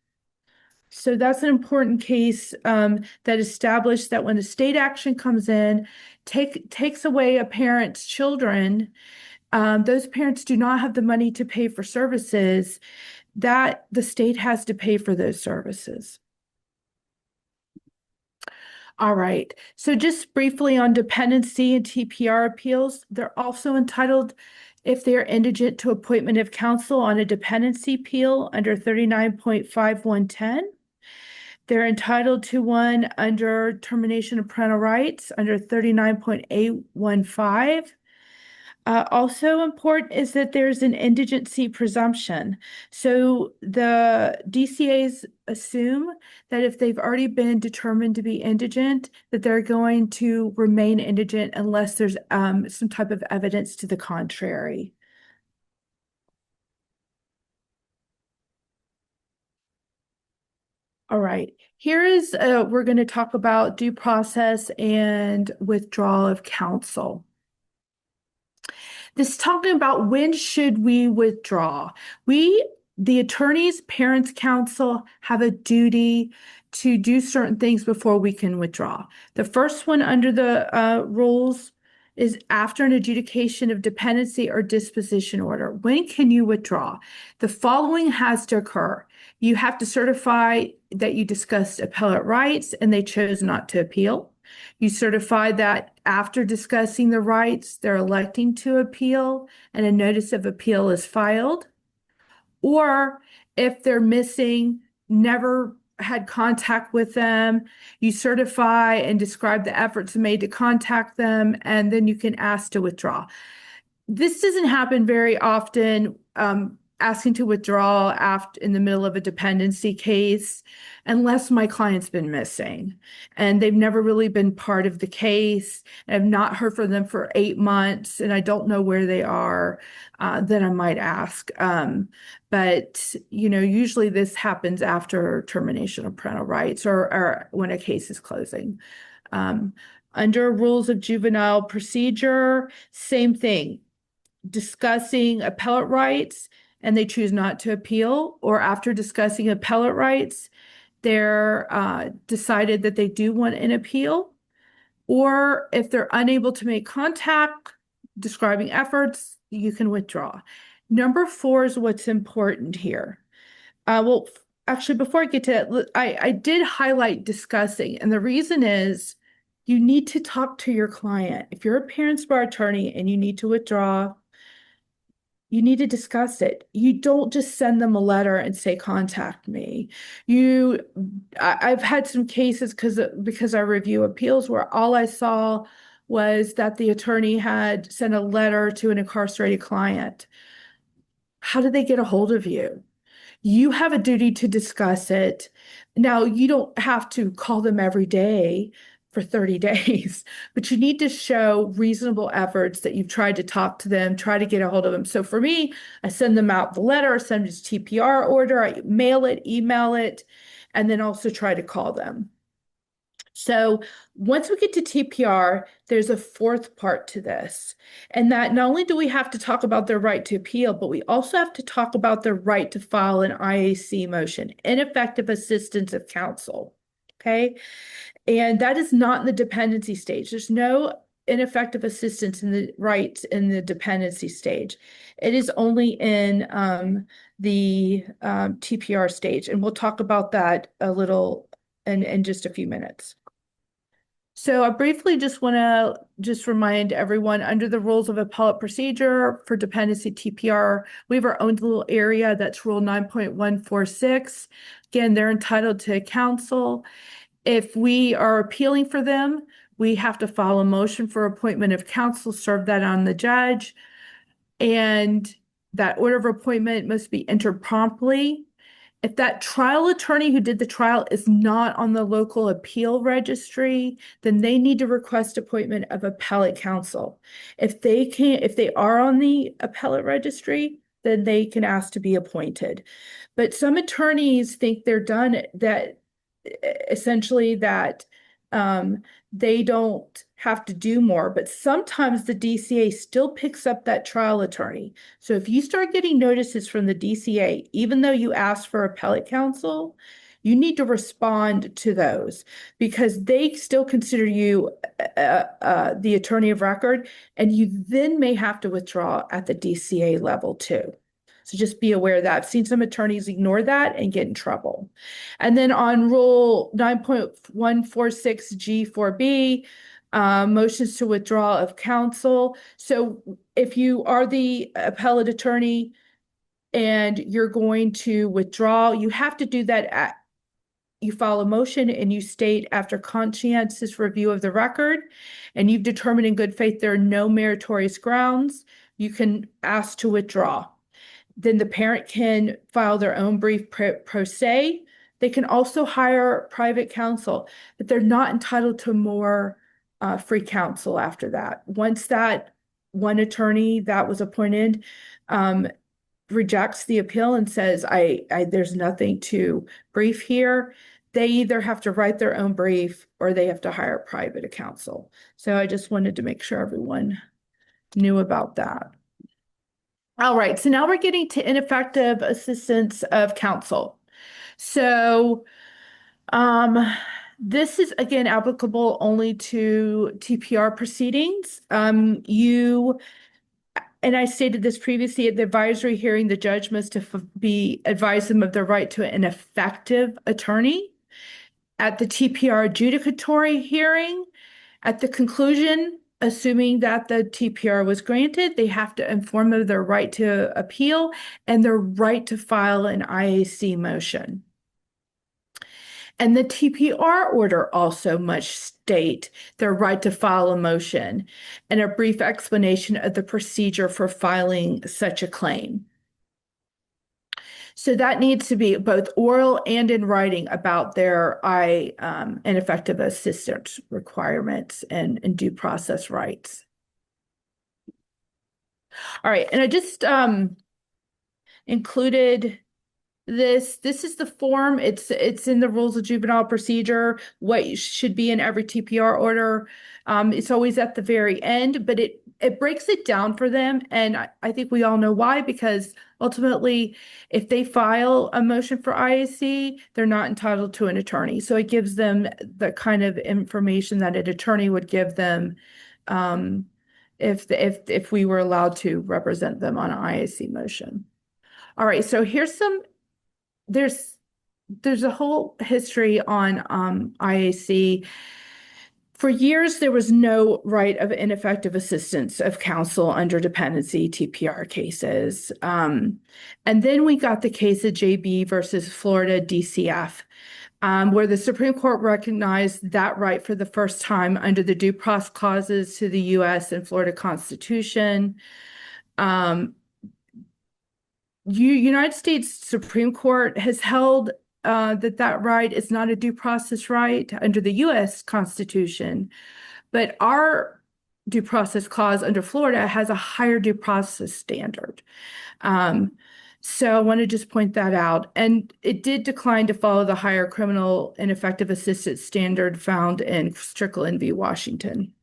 So that's an important case that established that when the state action comes in, takes away a parent's children, those parents do not have the money to pay for services, that the state has to pay for those services. All right. So just briefly on dependency and TPR appeals, they're also entitled, if they're indigent, to appointment of counsel on a dependency appeal under 39.5110. They're entitled to one under termination of parental rights under 39.815. Also important is that there's an indigency presumption. So the DCAs assume that if they've already been determined to be indigent, that they're going to remain indigent unless there's some type of evidence to the contrary. All right, we're going to talk about due process and withdrawal of counsel. This is talking about when should we withdraw. The attorneys, parents, counsel have a duty to do certain things before we can withdraw. The first one under the rules is after an adjudication of dependency or disposition order. When can you withdraw? The following has to occur. You have to certify that you discussed appellate rights and they chose not to appeal. You certify that after discussing the rights, they're electing to appeal and a notice of appeal is filed. Or if they're missing, never had contact with them, you certify and describe the efforts made to contact them, and then you can ask to withdraw. This doesn't happen very often, asking to withdraw in the middle of a dependency case, unless my client's been missing and they've never really been part of the case. I've not heard from them for 8 months and I don't know where they are, then I might ask. But usually this happens after termination of parental rights or when a case is closing. Under rules of juvenile procedure, same thing. Discussing appellate rights and they choose not to appeal, or after discussing appellate rights, they're decided that they do want an appeal, or if they're unable to make contact, describing efforts, you can withdraw. Number 4 is what's important here. Well, actually, before I get to that, I did highlight discussing, and the reason is you need to talk to your client. If you're a parents bar attorney and you need to withdraw, you need to discuss it. You don't just send them a letter and say, contact me. I've had some cases because I review appeals where all I saw was that the attorney had sent a letter to an incarcerated client. How did they get a hold of you? You have a duty to discuss it. Now, you don't have to call them every day for 30 days, but you need to show reasonable efforts that you've tried to talk to them, try to get a hold of them. So for me, I send them out the letter, send them a TPR order, I mail it, email it, and then also try to call them. So once we get to TPR, there's a fourth part to this. And that not only do we have to talk about their right to appeal, but we also have to talk about their right to file an IAC motion, ineffective assistance of counsel. Okay. And that is not in the dependency stage. There's no ineffective assistance in the rights in the dependency stage. It is only in the TPR stage. And we'll talk about that a little in just a few minutes. So I briefly just want to just remind everyone under the rules of appellate procedure for dependency TPR, we have our own little area that's rule 9.146. Again, they're entitled to counsel. If we are appealing for them, we have to file a motion for appointment of counsel, serve that on the judge. And that order of appointment must be entered promptly. If that trial attorney who did the trial is not on the local appeal registry, then they need to request appointment of appellate counsel. If they are on the appellate registry, then they can ask to be appointed. But some attorneys think they're done, that essentially that they don't have to do more, but sometimes the DCA still picks up that trial attorney. So if you start getting notices from the DCA, even though you asked for appellate counsel, you need to respond to those because they still consider you the attorney of record, and you then may have to withdraw at the DCA level too. So just be aware of that. I've seen some attorneys ignore that and get in trouble. And then on rule 9.146G4B, motions to withdraw of counsel. So if you are the appellate attorney and you're going to withdraw, you have to do that you file a motion and you state after conscientious review of the record and you've determined in good faith there are no meritorious grounds, you can ask to withdraw. Then the parent can file their own brief pro se. They can also hire private counsel, but they're not entitled to more free counsel after that. Once that one attorney that was appointed rejects the appeal and says, there's nothing to brief here, they either have to write their own brief or they have to hire private counsel. So I just wanted to make sure everyone knew about that. All right, so now we're getting to ineffective assistance of counsel. So this is again applicable only to TPR proceedings. And I stated this previously at the advisory hearing, the judge must be advise them of their right to an effective attorney. At the TPR adjudicatory hearing, at the conclusion, assuming that the TPR was granted, they have to inform them of their right to appeal and their right to file an IAC motion. And the TPR order also must state their right to file a motion and a brief explanation of the procedure for filing such a claim. So that needs to be both oral and in writing about their ineffective assistance requirements and due process rights. All right, and I just included this. This is the form. It's in the rules of juvenile procedure, what should be in every TPR order. It's always at the very end, but it breaks it down for them. And I think we all know why, because ultimately, if they file a motion for IAC, they're not entitled to an attorney. So it gives them the kind of information that an attorney would give them if we were allowed to represent them on an IAC motion. All right, so there's a whole history on IAC. For years, there was no right of ineffective assistance of counsel under dependency TPR cases. And then we got the case of JB versus Florida DCF, where the Supreme Court recognized that right for the first time under the due process clauses to the U.S. and Florida Constitution. United States Supreme Court has held that right is not a due process right under the U.S. Constitution, but our due process clause under Florida has a higher due process standard. Um, so I want to just point that out. And it did decline to follow the higher criminal ineffective assistance standard found in Strickland v. Washington.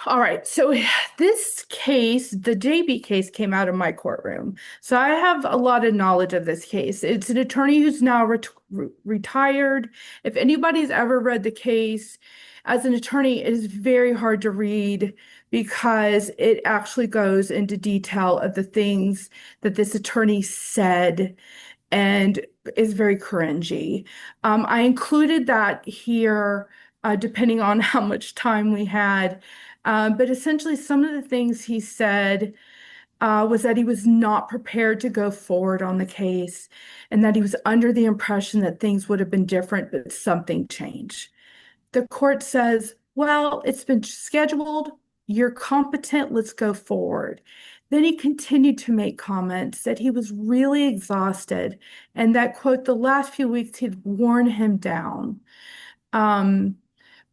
All right, so this case, the JB case, came out of my courtroom. So I have a lot of knowledge of this case. It's an attorney who's now retired. If anybody's ever read the case, as an attorney, it is very hard to read because it actually goes into detail of the things that this attorney said and is very cringy. I included that here, depending on how much time we had. But essentially, some of the things he said was that he was not prepared to go forward on the case and that he was under the impression that things would have been different, but something changed. The court says, well, it's been scheduled. You're competent. Let's go forward. Then he continued to make comments that he was really exhausted and that, quote, the last few weeks had worn him down.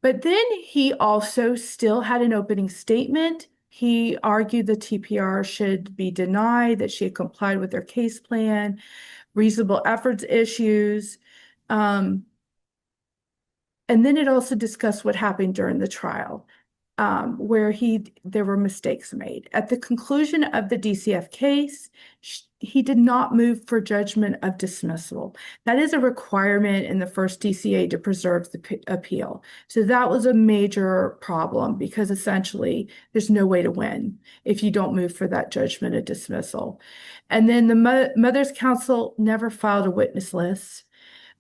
But then he also still had an opening statement. He argued the TPR should be denied, that she had complied with their case plan, reasonable efforts issues. And then it also discussed what happened during the trial, where there were mistakes made. At the conclusion of the DCF case, he did not move for judgment of dismissal. That is a requirement in the first DCA to preserve the appeal. So that was a major problem because essentially there's no way to win if you don't move for that judgment of dismissal. And then the mother's counsel never filed a witness list.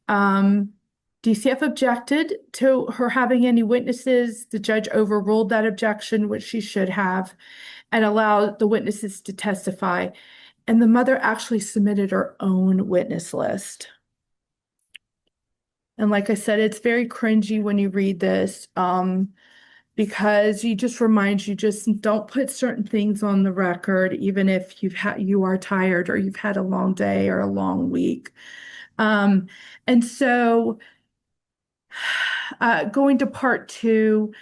DCF objected to her having any witnesses. The judge overruled that objection, which she should have, and allowed the witnesses to testify. And the mother actually submitted her own witness list. And like I said, it's very cringy when you read this because you just reminds you just don't put certain things on the record, even if you are tired or you've had a long day or a long week. And so going to part two,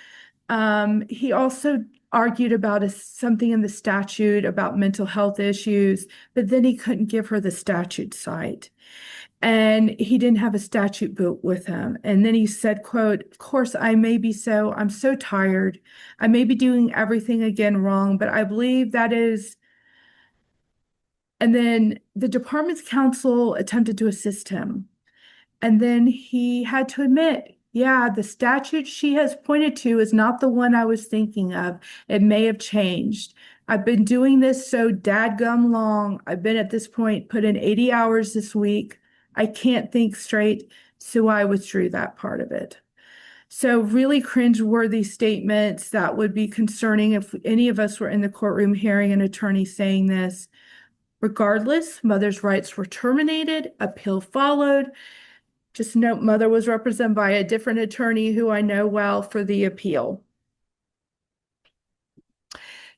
he also argued about something in the statute about mental health issues, but then he couldn't give her the statute cite. And he didn't have a statute book with him. And then he said, quote, of course, I'm so tired. I may be doing everything again wrong, but I believe that is. And then the department's counsel attempted to assist him. And then he had to admit, yeah, the statute she has pointed to is not the one I was thinking of. It may have changed. I've been doing this so dadgum long. I've been at this point, put in 80 hours this week. I can't think straight, so I withdrew that part of it. So really cringeworthy statements that would be concerning if any of us were in the courtroom hearing an attorney saying this. Regardless, mother's rights were terminated, appeal followed. Just note, mother was represented by a different attorney who I know well for the appeal.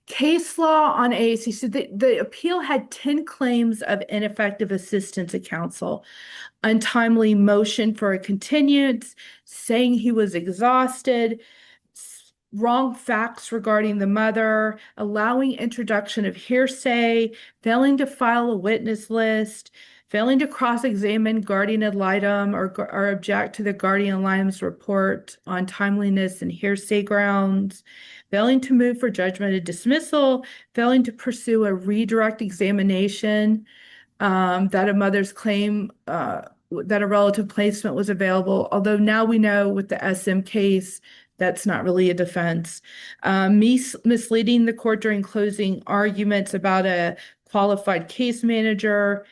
Case law on AAC. So the appeal had 10 claims of ineffective assistance of counsel, untimely motion for a continuance, saying he was exhausted, wrong facts regarding the mother, allowing introduction of hearsay, failing to file a witness list, failing to cross-examine guardian ad litem or object to the guardian ad litem's report on timeliness and hearsay grounds, failing to move for judgment of dismissal, failing to pursue a redirect examination that a mother's claim that a relative placement was available, although now we know with the SM case, that's not really a defense. Misleading the court during closing arguments about a qualified case manager,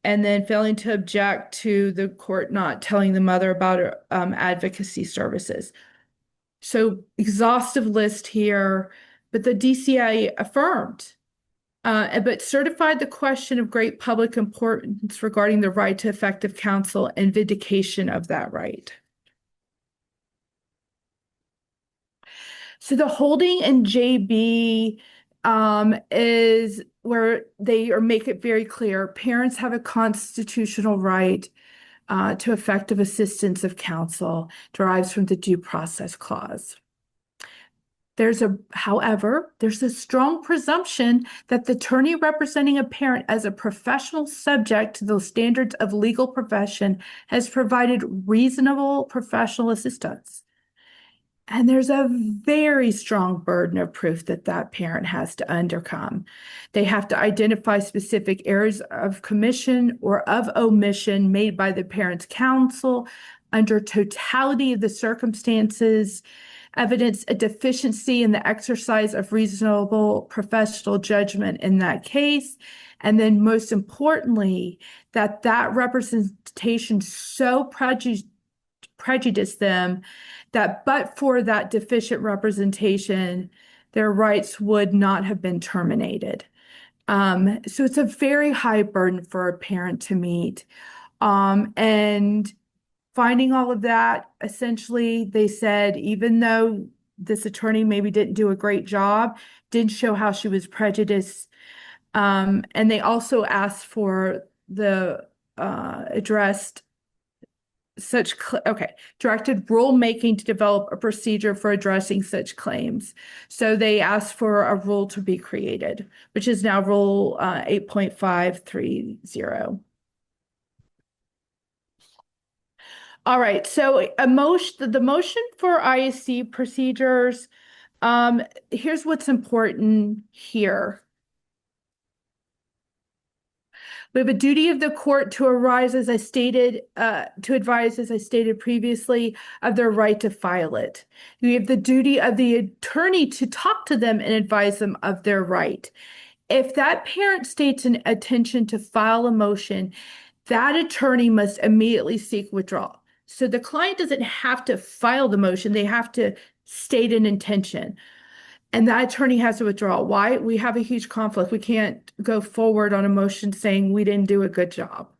and then failing to object to the court not telling the mother about advocacy services. So exhaustive list here, but the DCA affirmed, but certified the question of great public importance regarding the right to effective counsel and vindication of that right. So the holding in JB is where they or make it very clear parents have a constitutional right to effective assistance of counsel derives from the Due Process Clause. However, there's a strong presumption that the attorney representing a parent as a professional subject to the standards of legal profession has provided reasonable professional assistance. And there's a very strong burden of proof that that parent has to undercome. They have to identify specific areas of commission or of omission made by the parent's counsel under totality of the circumstances, evidence a deficiency in the exercise of reasonable professional judgment in that case. And then most importantly, that representation so prejudiced them that but for that deficient representation, their rights would not have been terminated. So it's a very high burden for a parent to meet. And finding all of that, essentially, they said, even though this attorney maybe didn't do a great job, didn't show how she was prejudiced. And they also asked for the directed rulemaking to develop a procedure for addressing such claims. So they asked for a rule to be created, which is now Rule 8.530. All right, so the motion for ISC procedures, here's what's important here. We have a duty of the court to advise, as I stated previously, of their right to file it. We have the duty of the attorney to talk to them and advise them of their right. If that parent states an intention to file a motion, that attorney must immediately seek withdrawal. So the client doesn't have to file the motion, they have to state an intention. And that attorney has to withdraw. Why? We have a huge conflict. We can't go forward on a motion saying we didn't do a good job.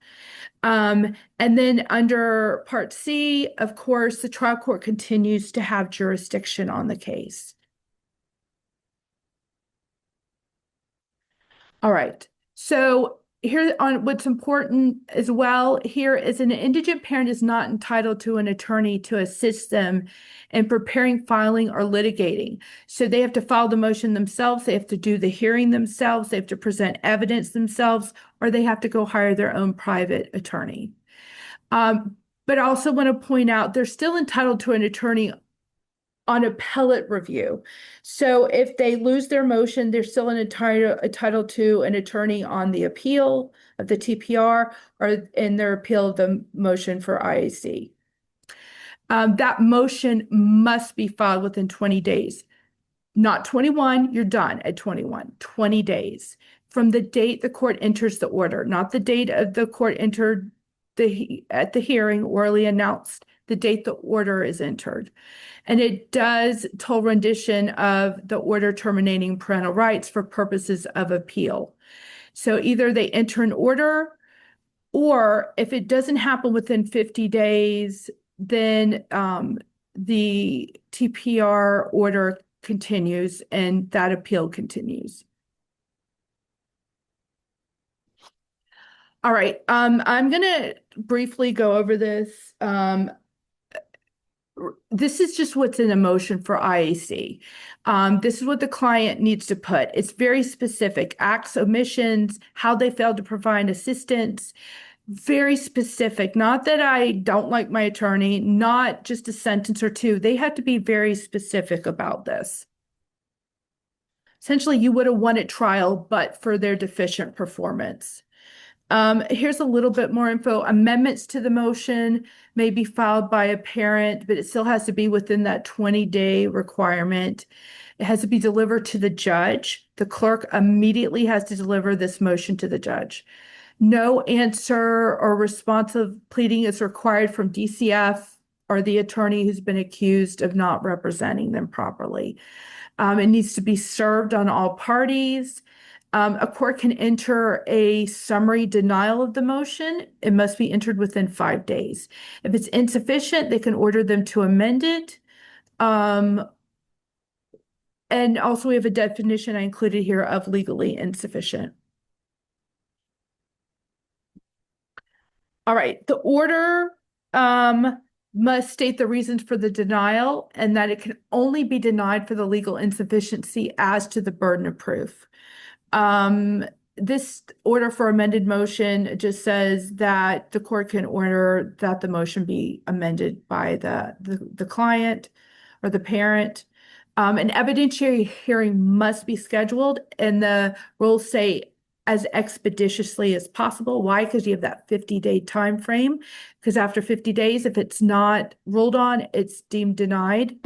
And then under Part C, of course, the trial court continues to have jurisdiction on the case. All right. So here on what's important as well here is an indigent parent is not entitled to an attorney to assist them in preparing, filing, or litigating. So they have to file the motion themselves, they have to do the hearing themselves, they have to present evidence themselves, or they have to go hire their own private attorney. But I also want to point out they're still entitled to an attorney on appellate review. So if they lose their motion, they're still entitled to an attorney on the appeal of the TPR or in their appeal of the motion for IAC. That motion must be filed within 20 days. Not 21, you're done at 21, 20 days from the date the court enters the order, not the date of the court entered at the hearing orally announced, the date the order is entered. And it does toll rendition of the order terminating parental rights for purposes of appeal. So either they enter an order, or if it doesn't happen within 50 days, then the TPR order continues and that appeal continues. All right, I'm going to briefly go over this. This is just what's in a motion for IAC. This is what the client needs to put. It's very specific. Acts, omissions, how they failed to provide assistance. Very specific. Not that I don't like my attorney, not just a sentence or two. They have to be very specific about this. Essentially, you would have won at trial, but for their deficient performance. Here's a little bit more info. Amendments to the motion may be filed by a parent, but it still has to be within that 20-day requirement. It has to be delivered to the judge. The clerk immediately has to deliver this motion to the judge. No answer or responsive pleading is required from DCF or the attorney who's been accused of not representing them properly. It needs to be served on all parties. A court can enter a summary denial of the motion. It must be entered within 5 days. If it's insufficient, they can order them to amend it. And also we have a definition I included here of legally insufficient. All right, the order must state the reasons for the denial and that it can only be denied for the legal insufficiency as to the burden of proof. Um, this order for amended motion just says that the court can order that the motion be amended by the client or the parent. An evidentiary hearing must be scheduled, and the rules say as expeditiously as possible. Why? Because you have that 50-day time frame. Because after 50 days, if it's not ruled on, it's deemed denied.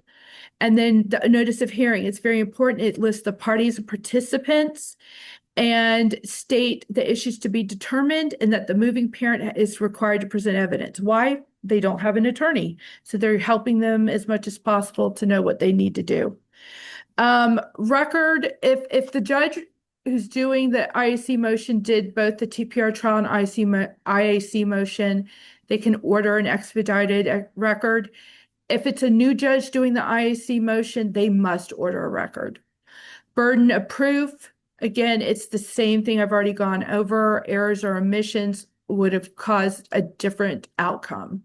And then the notice of hearing, it's very important. It lists the parties and participants and state the issues to be determined and that the moving parent is required to present evidence. Why? They don't have an attorney. So they're helping them as much as possible to know what they need to do. Record, if the judge who's doing the IAC motion did both the TPR trial and IAC motion, they can order an expedited record. If it's a new judge doing the IAC motion, they must order a record. Burden of proof, again, it's the same thing I've already gone over. Errors or omissions would have caused a different outcome.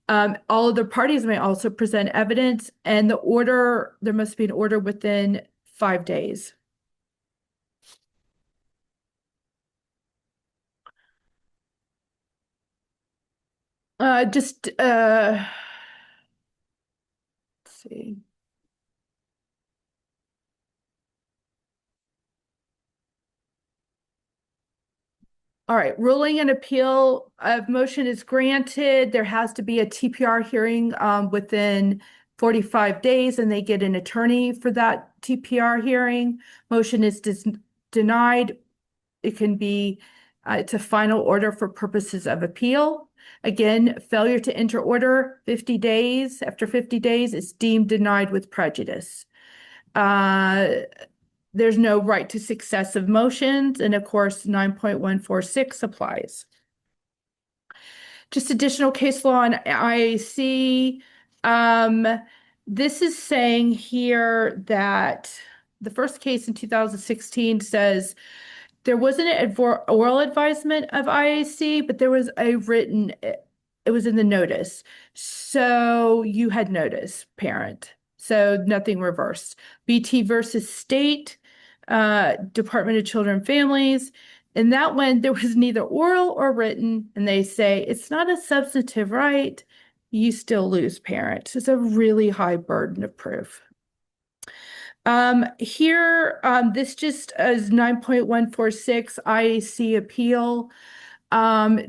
All of the parties may also present evidence, and the order, there must be an order within 5 days. Let's see. All right, ruling and appeal of motion is granted. There has to be a TPR hearing within 45 days, and they get an attorney for that TPR hearing. Motion is denied. It can be, it's a final order for purposes of appeal. Again, failure to enter order 50 days. After 50 days, it's deemed denied with prejudice. There's no right to successive motions, and of course, 9.146 applies. Just additional case law on IAC. This is saying here that the first case in 2016 says there wasn't an oral advisement of IAC, but there was a written, it was in the notice. So you had notice, parent. So nothing reversed. BT versus state, Department of Children and Families. And that one, there was neither oral or written. And they say it's not a substantive right. You still lose, parent. It's a really high burden of proof. Here, this just is 9.146 IAC appeal.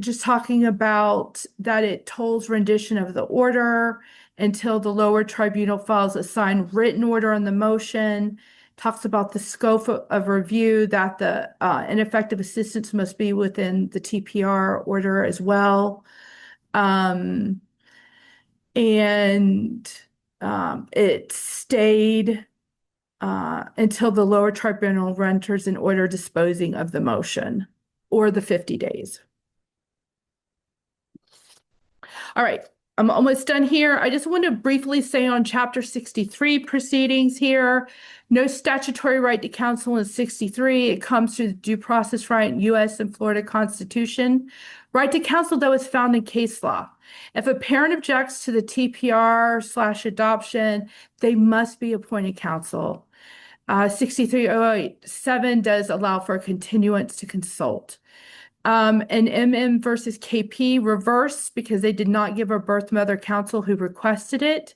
Just talking about that it tolls rendition of the order until the lower tribunal files a signed written order on the motion. Talks about the scope of review, that the ineffective assistance must be within the TPR order as well. It stayed until the lower tribunal renders an order disposing of the motion or the 50 days. All right, I'm almost done here. I just want to briefly say on Chapter 63 proceedings here, no statutory right to counsel in 63. It comes through the due process right in U.S. and Florida Constitution. Right to counsel, though, is found in case law. If a parent objects to the TPR/adoption, they must be appointed counsel. 63087 does allow for a continuance to consult. And MM versus KP reverse because they did not give a birth mother counsel who requested it.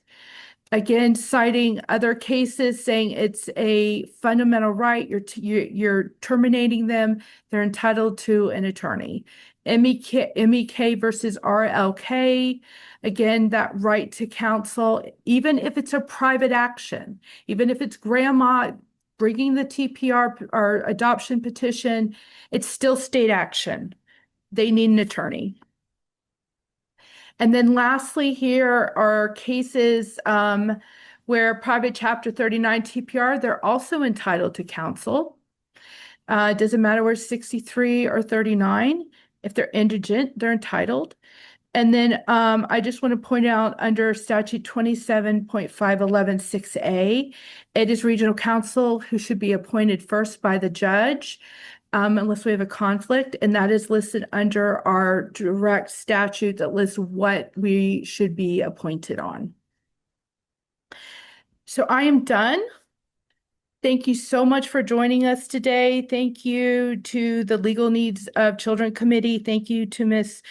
Again, citing other cases saying it's a fundamental right. You're terminating them. They're entitled to an attorney. MEK versus RLK. Again, that right to counsel, even if it's a private action, even if it's grandma bringing the TPR or adoption petition, it's still state action. They need an attorney. And then lastly, here are cases where private Chapter 39 TPR, they're also entitled to counsel. It doesn't matter where 63 or 39. If they're indigent, they're entitled. And then I just want to point out under statute 27.5116A, it is regional counsel who should be appointed first by the judge, unless we have a conflict, and that is listed under our direct statute that lists what we should be appointed on. So I am done. Thank you so much for joining us today. Thank you to the Legal Needs of Children Committee. Thank you to Ms.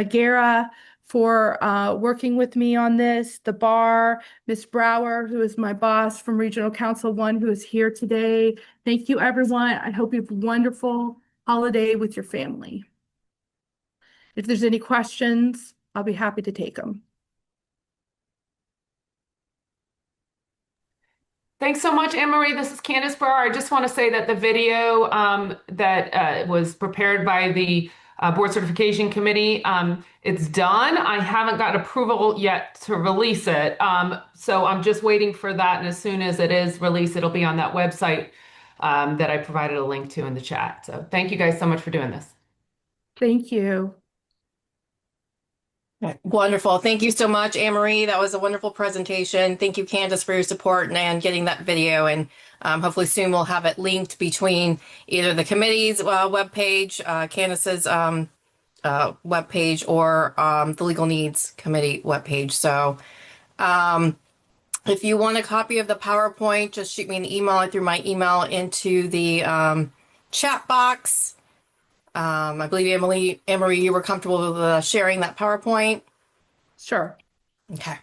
Guerra for working with me on this, the bar, Ms. Brower, who is my boss from Regional Counsel 1, who is here today. Thank you, everyone. I hope you have a wonderful holiday with your family. If there's any questions, I'll be happy to take them. Thanks so much, Anne-Marie. This is Candace Burr. I just want to say that the video that was prepared by the Board Certification Committee, it's done. I haven't got approval yet to release it. So I'm just waiting for that. And as soon as it is released, it'll be on that website that I provided a link to in the chat. So thank you guys so much for doing this. Thank you. Wonderful. Thank you so much, Anne-Marie. That was a wonderful presentation. Thank you, Candace, for your support and getting that video. And hopefully soon we'll have it linked between either the committee's webpage, Candace's webpage, or the Legal Needs Committee webpage. So if you want a copy of the PowerPoint, just shoot me an email. I threw my email into the chat box. I believe Anne-Marie, you were comfortable with sharing that PowerPoint? Sure. Okay.